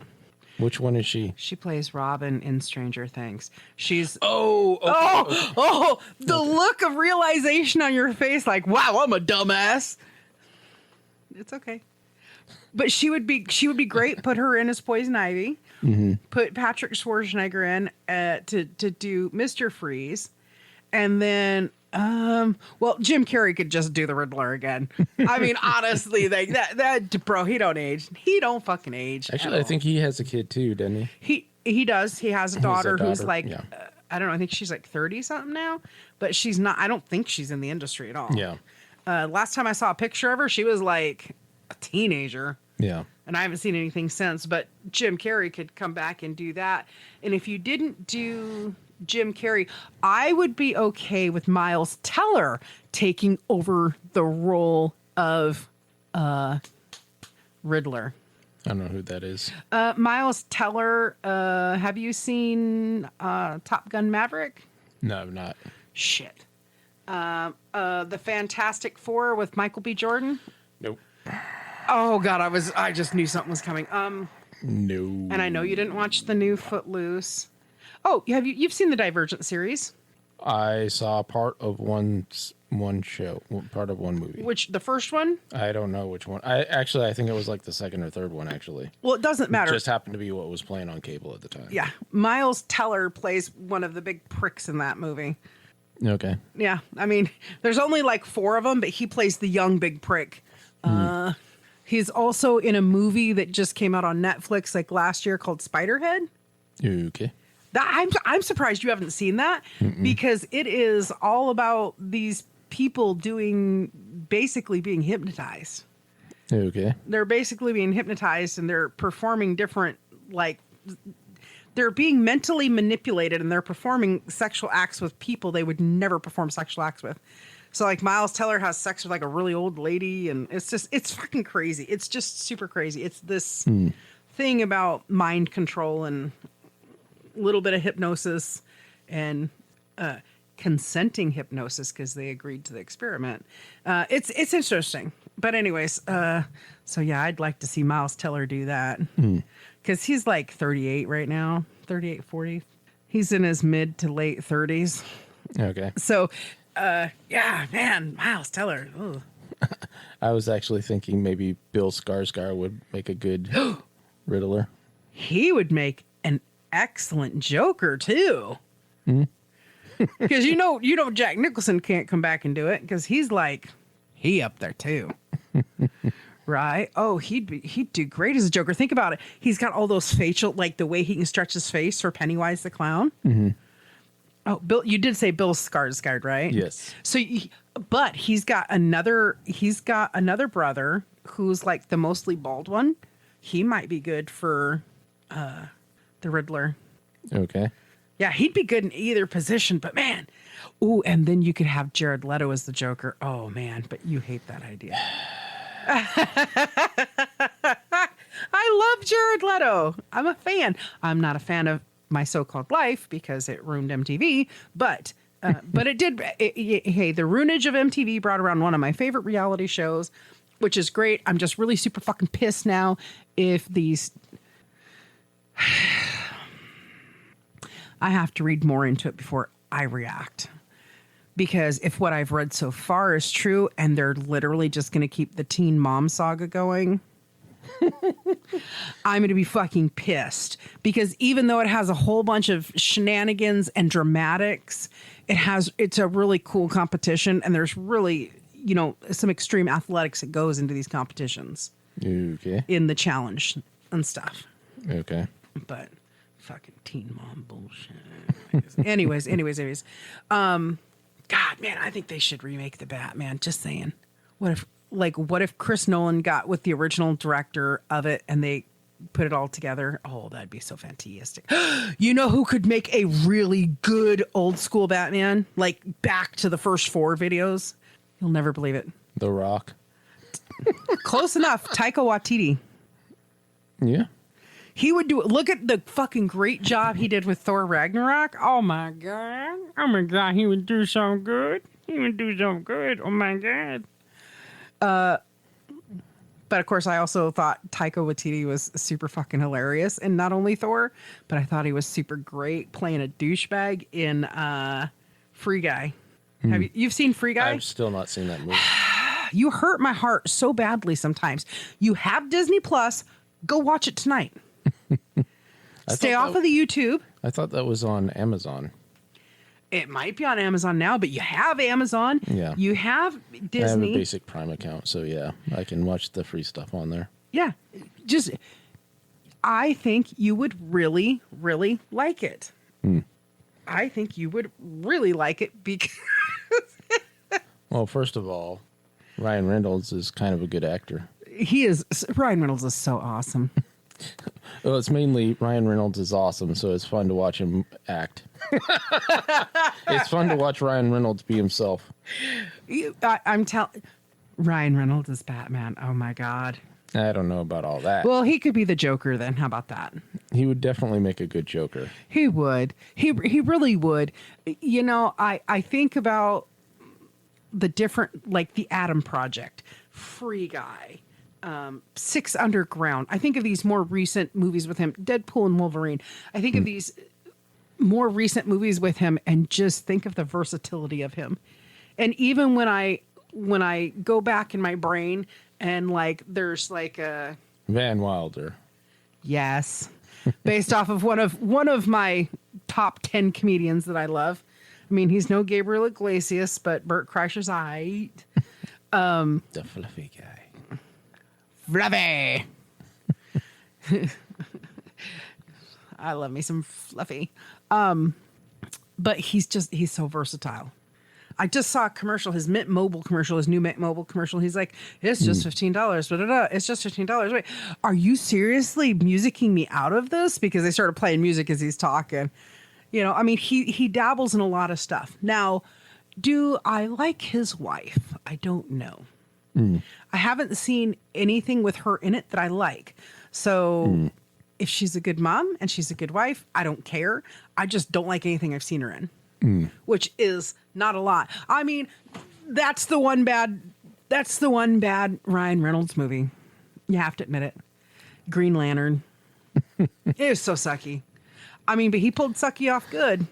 S2: Which one is she?
S1: She plays Robin in Stranger Things. She's
S2: The
S1: look of realization on your face, like, wow, I'm a dumbass. It's okay. But she would be great. Put her in as Poison Ivy. Mm-hmm. Put Patrick Schwarzenegger in to do Mr. Freeze. And then Jim Carrey could just do the Riddler again. I mean, honestly, like that bro, he don't age. He don't fucking age.
S2: Actually, I think he has a kid too, doesn't he?
S1: He does. He has a daughter who's like,
S2: yeah.
S1: I don't know. I think she's like 30 something now, but she's not. I don't think she's in the industry at all.
S2: Yeah.
S1: Last time I saw a picture of her, she was like a teenager.
S2: Yeah.
S1: And I haven't seen anything since. But Jim Carrey could come back and do that. And if you didn't do Jim Carrey, I would be okay with Miles Teller taking over the role of Riddler.
S2: I don't know who that is.
S1: Miles Teller, have you seen Top Gun Maverick?
S2: No, I'm not.
S1: Shit. The Fantastic Four with Michael B. Jordan?
S2: Nope.
S1: Oh God, I just knew something was coming.
S2: No.
S1: And I know you didn't watch the new Footloose. Oh, you've seen the Divergent series?
S2: I saw part of one show, part of one movie.
S1: Which, the first one?
S2: I don't know which one. I think it was like the second or third one, actually.
S1: Well, it doesn't matter.
S2: It just happened to be what was playing on cable at the time.
S1: Yeah. Miles Teller plays one of the big pricks in that movie.
S2: Okay.
S1: Yeah. I mean, there's only like 4 of them, but he plays the young big prick. He's also in a movie that just came out on Netflix like last year called Spiderhead.
S2: Okay.
S1: I'm surprised you haven't seen that because it is all about these people basically being hypnotized.
S2: Okay.
S1: They're basically being hypnotized and they're performing different, like, they're being mentally manipulated and they're performing sexual acts with people they would never perform sexual acts with. So like Miles Teller has sex with like a really old lady and it's fucking crazy. It's just super crazy. It's this thing about mind control and a little bit of hypnosis and consenting hypnosis because they agreed to the experiment. It's interesting. But anyways, so yeah, I'd like to see Miles Teller do that because he's like 38 right now, 38, 40. He's in his mid to late 30s.
S2: Okay.
S1: So, yeah, man, Miles Teller. Ugh.
S2: I was actually thinking maybe Bill Skarsgård would make a good Riddler. He
S1: would make an excellent Joker too. Because you know Jack Nicholson can't come back and do it because he's like he up there too. Right? Oh, he'd do great as a Joker. Think about it. He's got all those facial, like the way he can stretch his face for Pennywise the clown. Mm-hmm. Oh, Bill, you did say Bill Skarsgård, right?
S2: Yes.
S1: So, but he's got another brother who's like the mostly bald one. He might be good for the Riddler.
S2: Okay.
S1: Yeah, he'd be good in either position, but man. Ooh, and then you could have Jared Leto as the Joker. Oh, man, but you hate that idea. I love Jared Leto. I'm a fan. I'm not a fan of My So-Called Life because it ruined MTV, but it did. Hey, the ruinage of MTV brought around one of my favorite reality shows, which is great. I'm just really super fucking pissed now if these... I have to read more into it before I react. Because if what I've read so far is true and they're literally just going to keep the teen mom saga going, I'm going to be fucking pissed. Because even though it has a whole bunch of shenanigans and dramatics, it's a really cool competition and there's really some extreme athletics that goes into these competitions
S2: Okay.
S1: in the challenge and stuff.
S2: Okay.
S1: But fucking teen mom bullshit. anyways. God, man, I think they should remake the Batman. Just saying. What if Chris Nolan got with the original director of it and they put it all together? Oh, that'd be so fantastic. You know who could make a really good old school Batman? Like back to the first 4 videos? You'll never believe it.
S2: The Rock.
S1: Close enough. Taika Waititi.
S2: Yeah.
S1: He would do it. Look at the fucking great job he did with Thor Ragnarok. Oh my God. Oh my God. He would do so good. He would do so good. Oh my God. But of course, I also thought Taika Waititi was super fucking hilarious. And not only Thor, but I thought he was super great playing a douchebag in Free Guy. You've seen Free Guy?
S2: I've still not seen that movie.
S1: You hurt my heart so badly sometimes. You have Disney Plus. Go watch it tonight. Stay off of the YouTube.
S2: I thought that was on Amazon.
S1: It might be on Amazon now, but you have Amazon.
S2: Yeah.
S1: You have Disney.
S2: I have a basic Prime account, so yeah, I can watch the free stuff on there.
S1: Yeah. I think you would really, really like it. I think you would really like it because...
S2: Well, first of all, Ryan Reynolds is kind of a good actor.
S1: Ryan Reynolds is so awesome.
S2: Well, it's mainly Ryan Reynolds is awesome, so it's fun to watch him act. It's fun to watch Ryan Reynolds be himself.
S1: I'm telling... Ryan Reynolds is Batman. Oh, my God.
S2: I don't know about all that.
S1: Well, he could be the Joker then. How about that?
S2: He would definitely make a good Joker.
S1: He would. He really would. You know, I think about the different, like the Atom Project, Free Guy, 6 Underground. I think of these more recent movies with him, Deadpool and Wolverine. I think of these more recent movies with him and just think of the versatility of him. And even when I go back in my brain and like there's like a
S2: Van Wilder.
S1: Yes. Based off of one of my top 10 comedians that I love. I mean, he's no Gabriel Iglesias, but Bert Kreischer's aight.
S2: The fluffy guy.
S1: Fluffy. I love me some Fluffy. But he's so versatile. I just saw a commercial, his Mint Mobile commercial, his new Mint Mobile commercial. He's like, it's just $15. It's just $15. Wait, are you seriously musicking me out of this? Because they started playing music as he's talking. You know, I mean, he dabbles in a lot of stuff. Now, do I like his wife? I don't know. I haven't seen anything with her in it that I like. So if she's a good mom and she's a good wife, I don't care. I just don't like anything I've seen her in. Which is not a lot. I mean, that's the one bad Ryan Reynolds movie. You have to admit it. Green Lantern. It was so sucky. I mean, but he pulled sucky off good.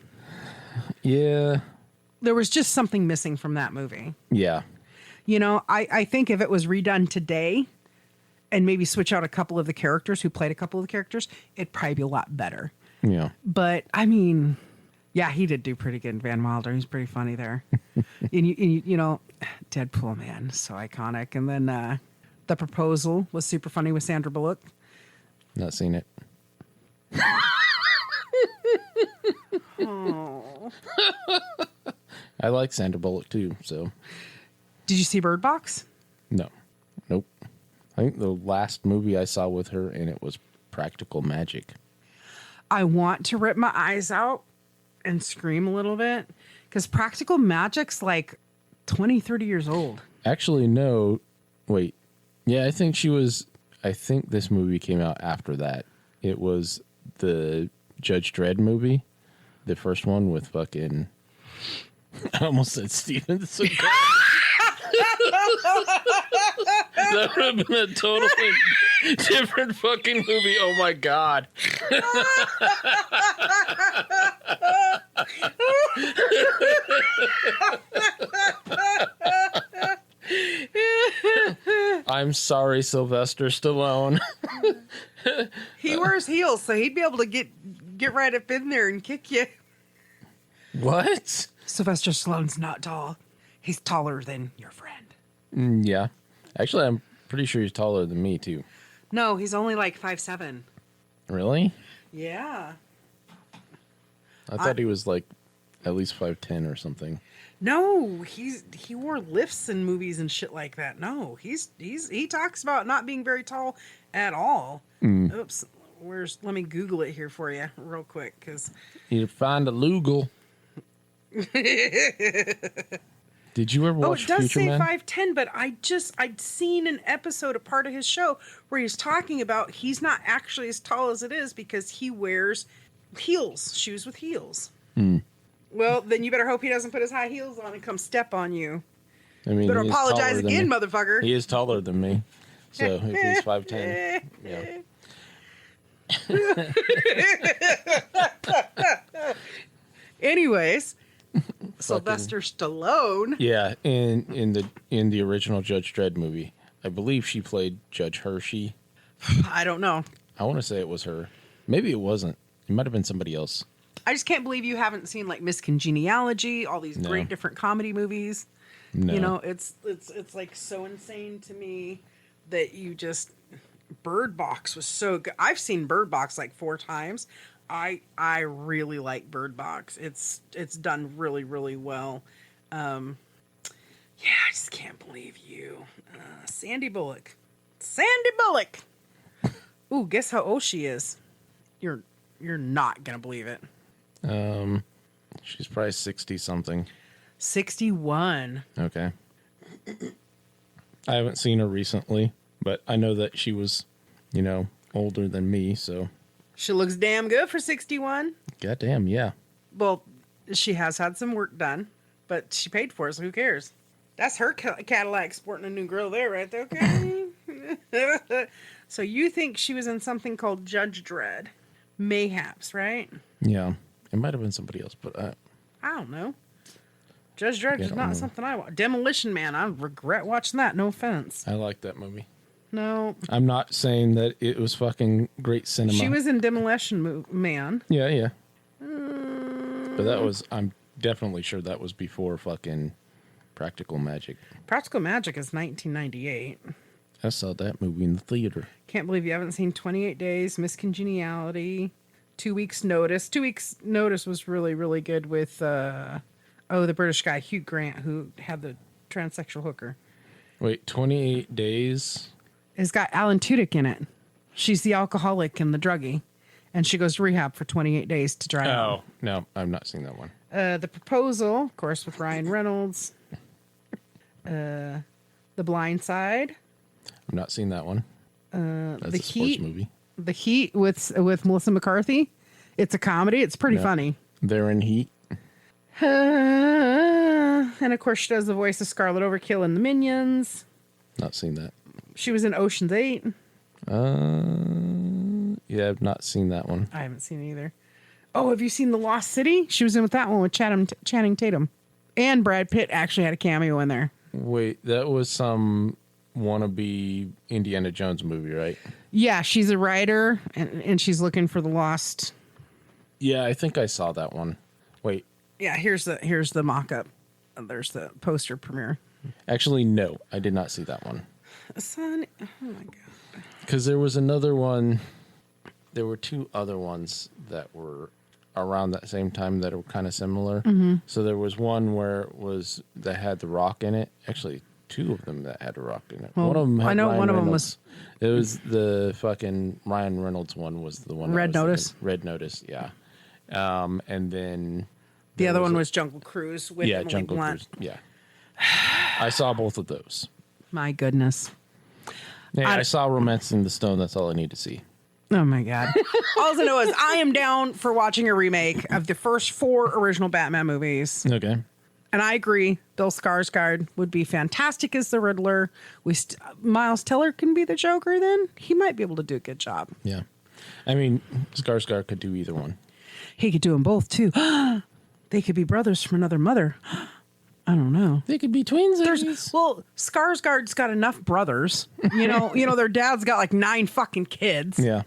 S2: Yeah.
S1: There was just something missing from that movie.
S2: Yeah.
S1: You know, I think if it was redone today and maybe switch out a couple of the characters who played a couple of the characters, it'd probably be a lot better.
S2: Yeah.
S1: But I mean, yeah, he did do pretty good in Van Wilder. He's pretty funny there. and you know, Deadpool, man, so iconic. And then The Proposal was super funny with Sandra Bullock.
S2: Not seen it.
S1: Oh.
S2: I like Sandra Bullock too, so.
S1: Did you see Bird Box?
S2: No. Nope. I think the last movie I saw with her in it was Practical Magic.
S1: I want to rip my eyes out and scream a little bit because Practical Magic's like 20, 30 years old.
S2: Actually, no. Wait. Yeah, I think this movie came out after that. It was the Judge Dredd movie. The first one with fucking... I almost said Steven Seagal. That would have been a totally different fucking movie. Oh my God. I'm sorry, Sylvester Stallone.
S1: He wears heels, so he'd be able to get right up in there and kick you.
S2: What?
S1: Sylvester Stallone's not tall. He's taller than your friend.
S2: Yeah. Actually, I'm pretty sure he's taller than me, too.
S1: No, he's only like 5'7".
S2: Really?
S1: Yeah.
S2: I thought he was like at least 5'10" or something.
S1: No, he wore lifts in movies and shit like that. No, he talks about not being very tall at all. Oops. Let me Google it here for you real quick, because
S2: You find a Lugal. Did you ever watch
S1: it does
S2: Future
S1: say
S2: Man?
S1: 5'10", but I'd seen an episode, a part of his show, where he's talking about he's not actually as tall as it is because he wears shoes with heels. Well, then you better hope he doesn't put his high heels on and come step on you.
S2: I mean,
S1: Better
S2: he is
S1: apologize
S2: taller than
S1: again,
S2: me.
S1: motherfucker.
S2: He is taller than me. So if he's 5'10", yeah.
S1: Anyways, Sylvester Stallone.
S2: Yeah, in the original Judge Dredd movie, I believe she played Judge Hershey.
S1: I don't know.
S2: I want to say it was her. Maybe it wasn't. It might have been somebody else.
S1: I just can't believe you haven't seen like Miss Congeniality, all these great different comedy movies.
S2: No.
S1: You know, it's like so insane to me that you just Bird Box was so good. I've seen Bird Box like 4 times. I really like Bird Box. It's done really, really well. Yeah, I just can't believe you. Sandy Bullock. Ooh, guess how old she is? You're not gonna believe it.
S2: She's probably 60 something.
S1: 61.
S2: Okay. I haven't seen her recently, but I know that she was, older than me, so.
S1: She looks damn good for 61.
S2: Goddamn, yeah.
S1: Well, she has had some work done, but she paid for it, so who cares? That's her Cadillac sporting a new grill there, right there, okay? So you think she was in something called Judge Dredd? Mayhaps, right?
S2: Yeah. It might have been somebody else, but
S1: I don't know. Judge Dredd is not something I watch. Demolition Man, I regret watching that, no offense.
S2: I like that movie.
S1: No.
S2: I'm not saying that it was fucking great cinema.
S1: She was in Demolition Man.
S2: Yeah. But I'm definitely sure that was before fucking Practical Magic.
S1: Practical Magic is 1998.
S2: I saw that movie in the theater.
S1: Can't believe you haven't seen 28 Days, Miss Congeniality, 2 Weeks Notice. 2 Weeks Notice was really, really good with, the British guy, Hugh Grant, who had the transsexual hooker.
S2: Wait, 28 Days?
S1: It's got Alan Tudyk in it. She's the alcoholic and the druggie, and she goes to rehab for 28 days to dry out.
S2: Oh, no, I've not seen that one.
S1: The Proposal, of course, with Ryan Reynolds. The Blind Side.
S2: I've not seen that one. That's
S1: The
S2: a sports
S1: Heat
S2: movie.
S1: The Heat with Melissa McCarthy. It's a comedy. It's pretty funny.
S2: They're in Heat.
S1: And of course, she does the voice of Scarlet Overkill in The Minions.
S2: Not seen that.
S1: She was in Ocean's 8.
S2: Yeah, I've not seen that one.
S1: I haven't seen it either. Oh, have you seen The Lost City? She was in with that one with Channing Tatum. And Brad Pitt actually had a cameo in there.
S2: Wait, that was some wannabe Indiana Jones movie, right?
S1: Yeah, she's a writer, and she's looking for the lost.
S2: Yeah, I think I saw that one. Wait.
S1: Yeah, here's the mock-up. There's the poster premiere.
S2: Actually, no, I did not see that one.
S1: Son, oh my God.
S2: Because there was another one. There were 2 other ones that were around that same time that were kind of similar. Mm-hmm. So there was one that had The Rock in it. Actually, 2 of them that had The Rock in it.
S1: Well,
S2: one of them had
S1: I know
S2: Ryan
S1: one of them
S2: Reynolds.
S1: was.
S2: It was the fucking Ryan Reynolds one was the one.
S1: Red Notice.
S2: Red Notice, yeah. And then
S1: The other one was Jungle Cruise with Emily
S2: Jungle
S1: Blunt.
S2: Cruise. Yeah. I saw both of those.
S1: My goodness.
S2: Yeah, I saw Romancing the Stone. That's all I need to see.
S1: Oh my God. All I know is I am down for watching a remake of the first 4 original Batman movies.
S2: Okay.
S1: And I agree, Bill Skarsgård would be fantastic as the Riddler. Miles Teller can be the Joker then. He might be able to do a good job.
S2: Yeah. I mean, Skarsgård could do either one.
S1: He could do them both too. They could be brothers from another mother. I don't know.
S2: They could be twins.
S1: Well, Skarsgård's got enough brothers. You know, their dad's got like 9 fucking kids.
S2: Yeah.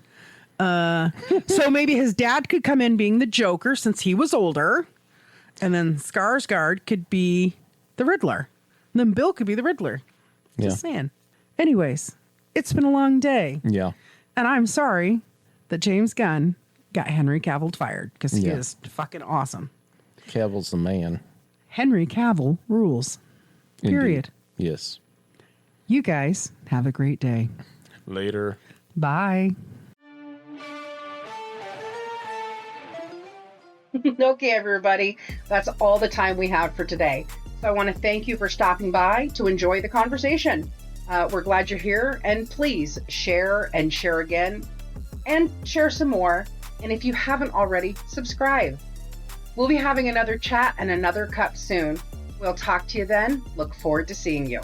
S1: So maybe his dad could come in being the Joker since he was older. And then Skarsgård could be the Riddler. And then Bill could be the Riddler. Just saying. Anyways, it's been a long day.
S2: Yeah.
S1: And I'm sorry that James Gunn got Henry Cavill fired because he is fucking awesome.
S2: Cavill's the man.
S1: Henry Cavill rules. Period.
S2: Indeed. Yes.
S1: You guys have a great day.
S2: Later.
S1: Bye.
S3: Okay, everybody. That's all the time we have for today. So I want to thank you for stopping by to enjoy the conversation. We're glad you're here, and please share and share again and share some more. And if you haven't already, subscribe. We'll be having another chat and another cup soon. We'll talk to you then. Look forward to seeing you.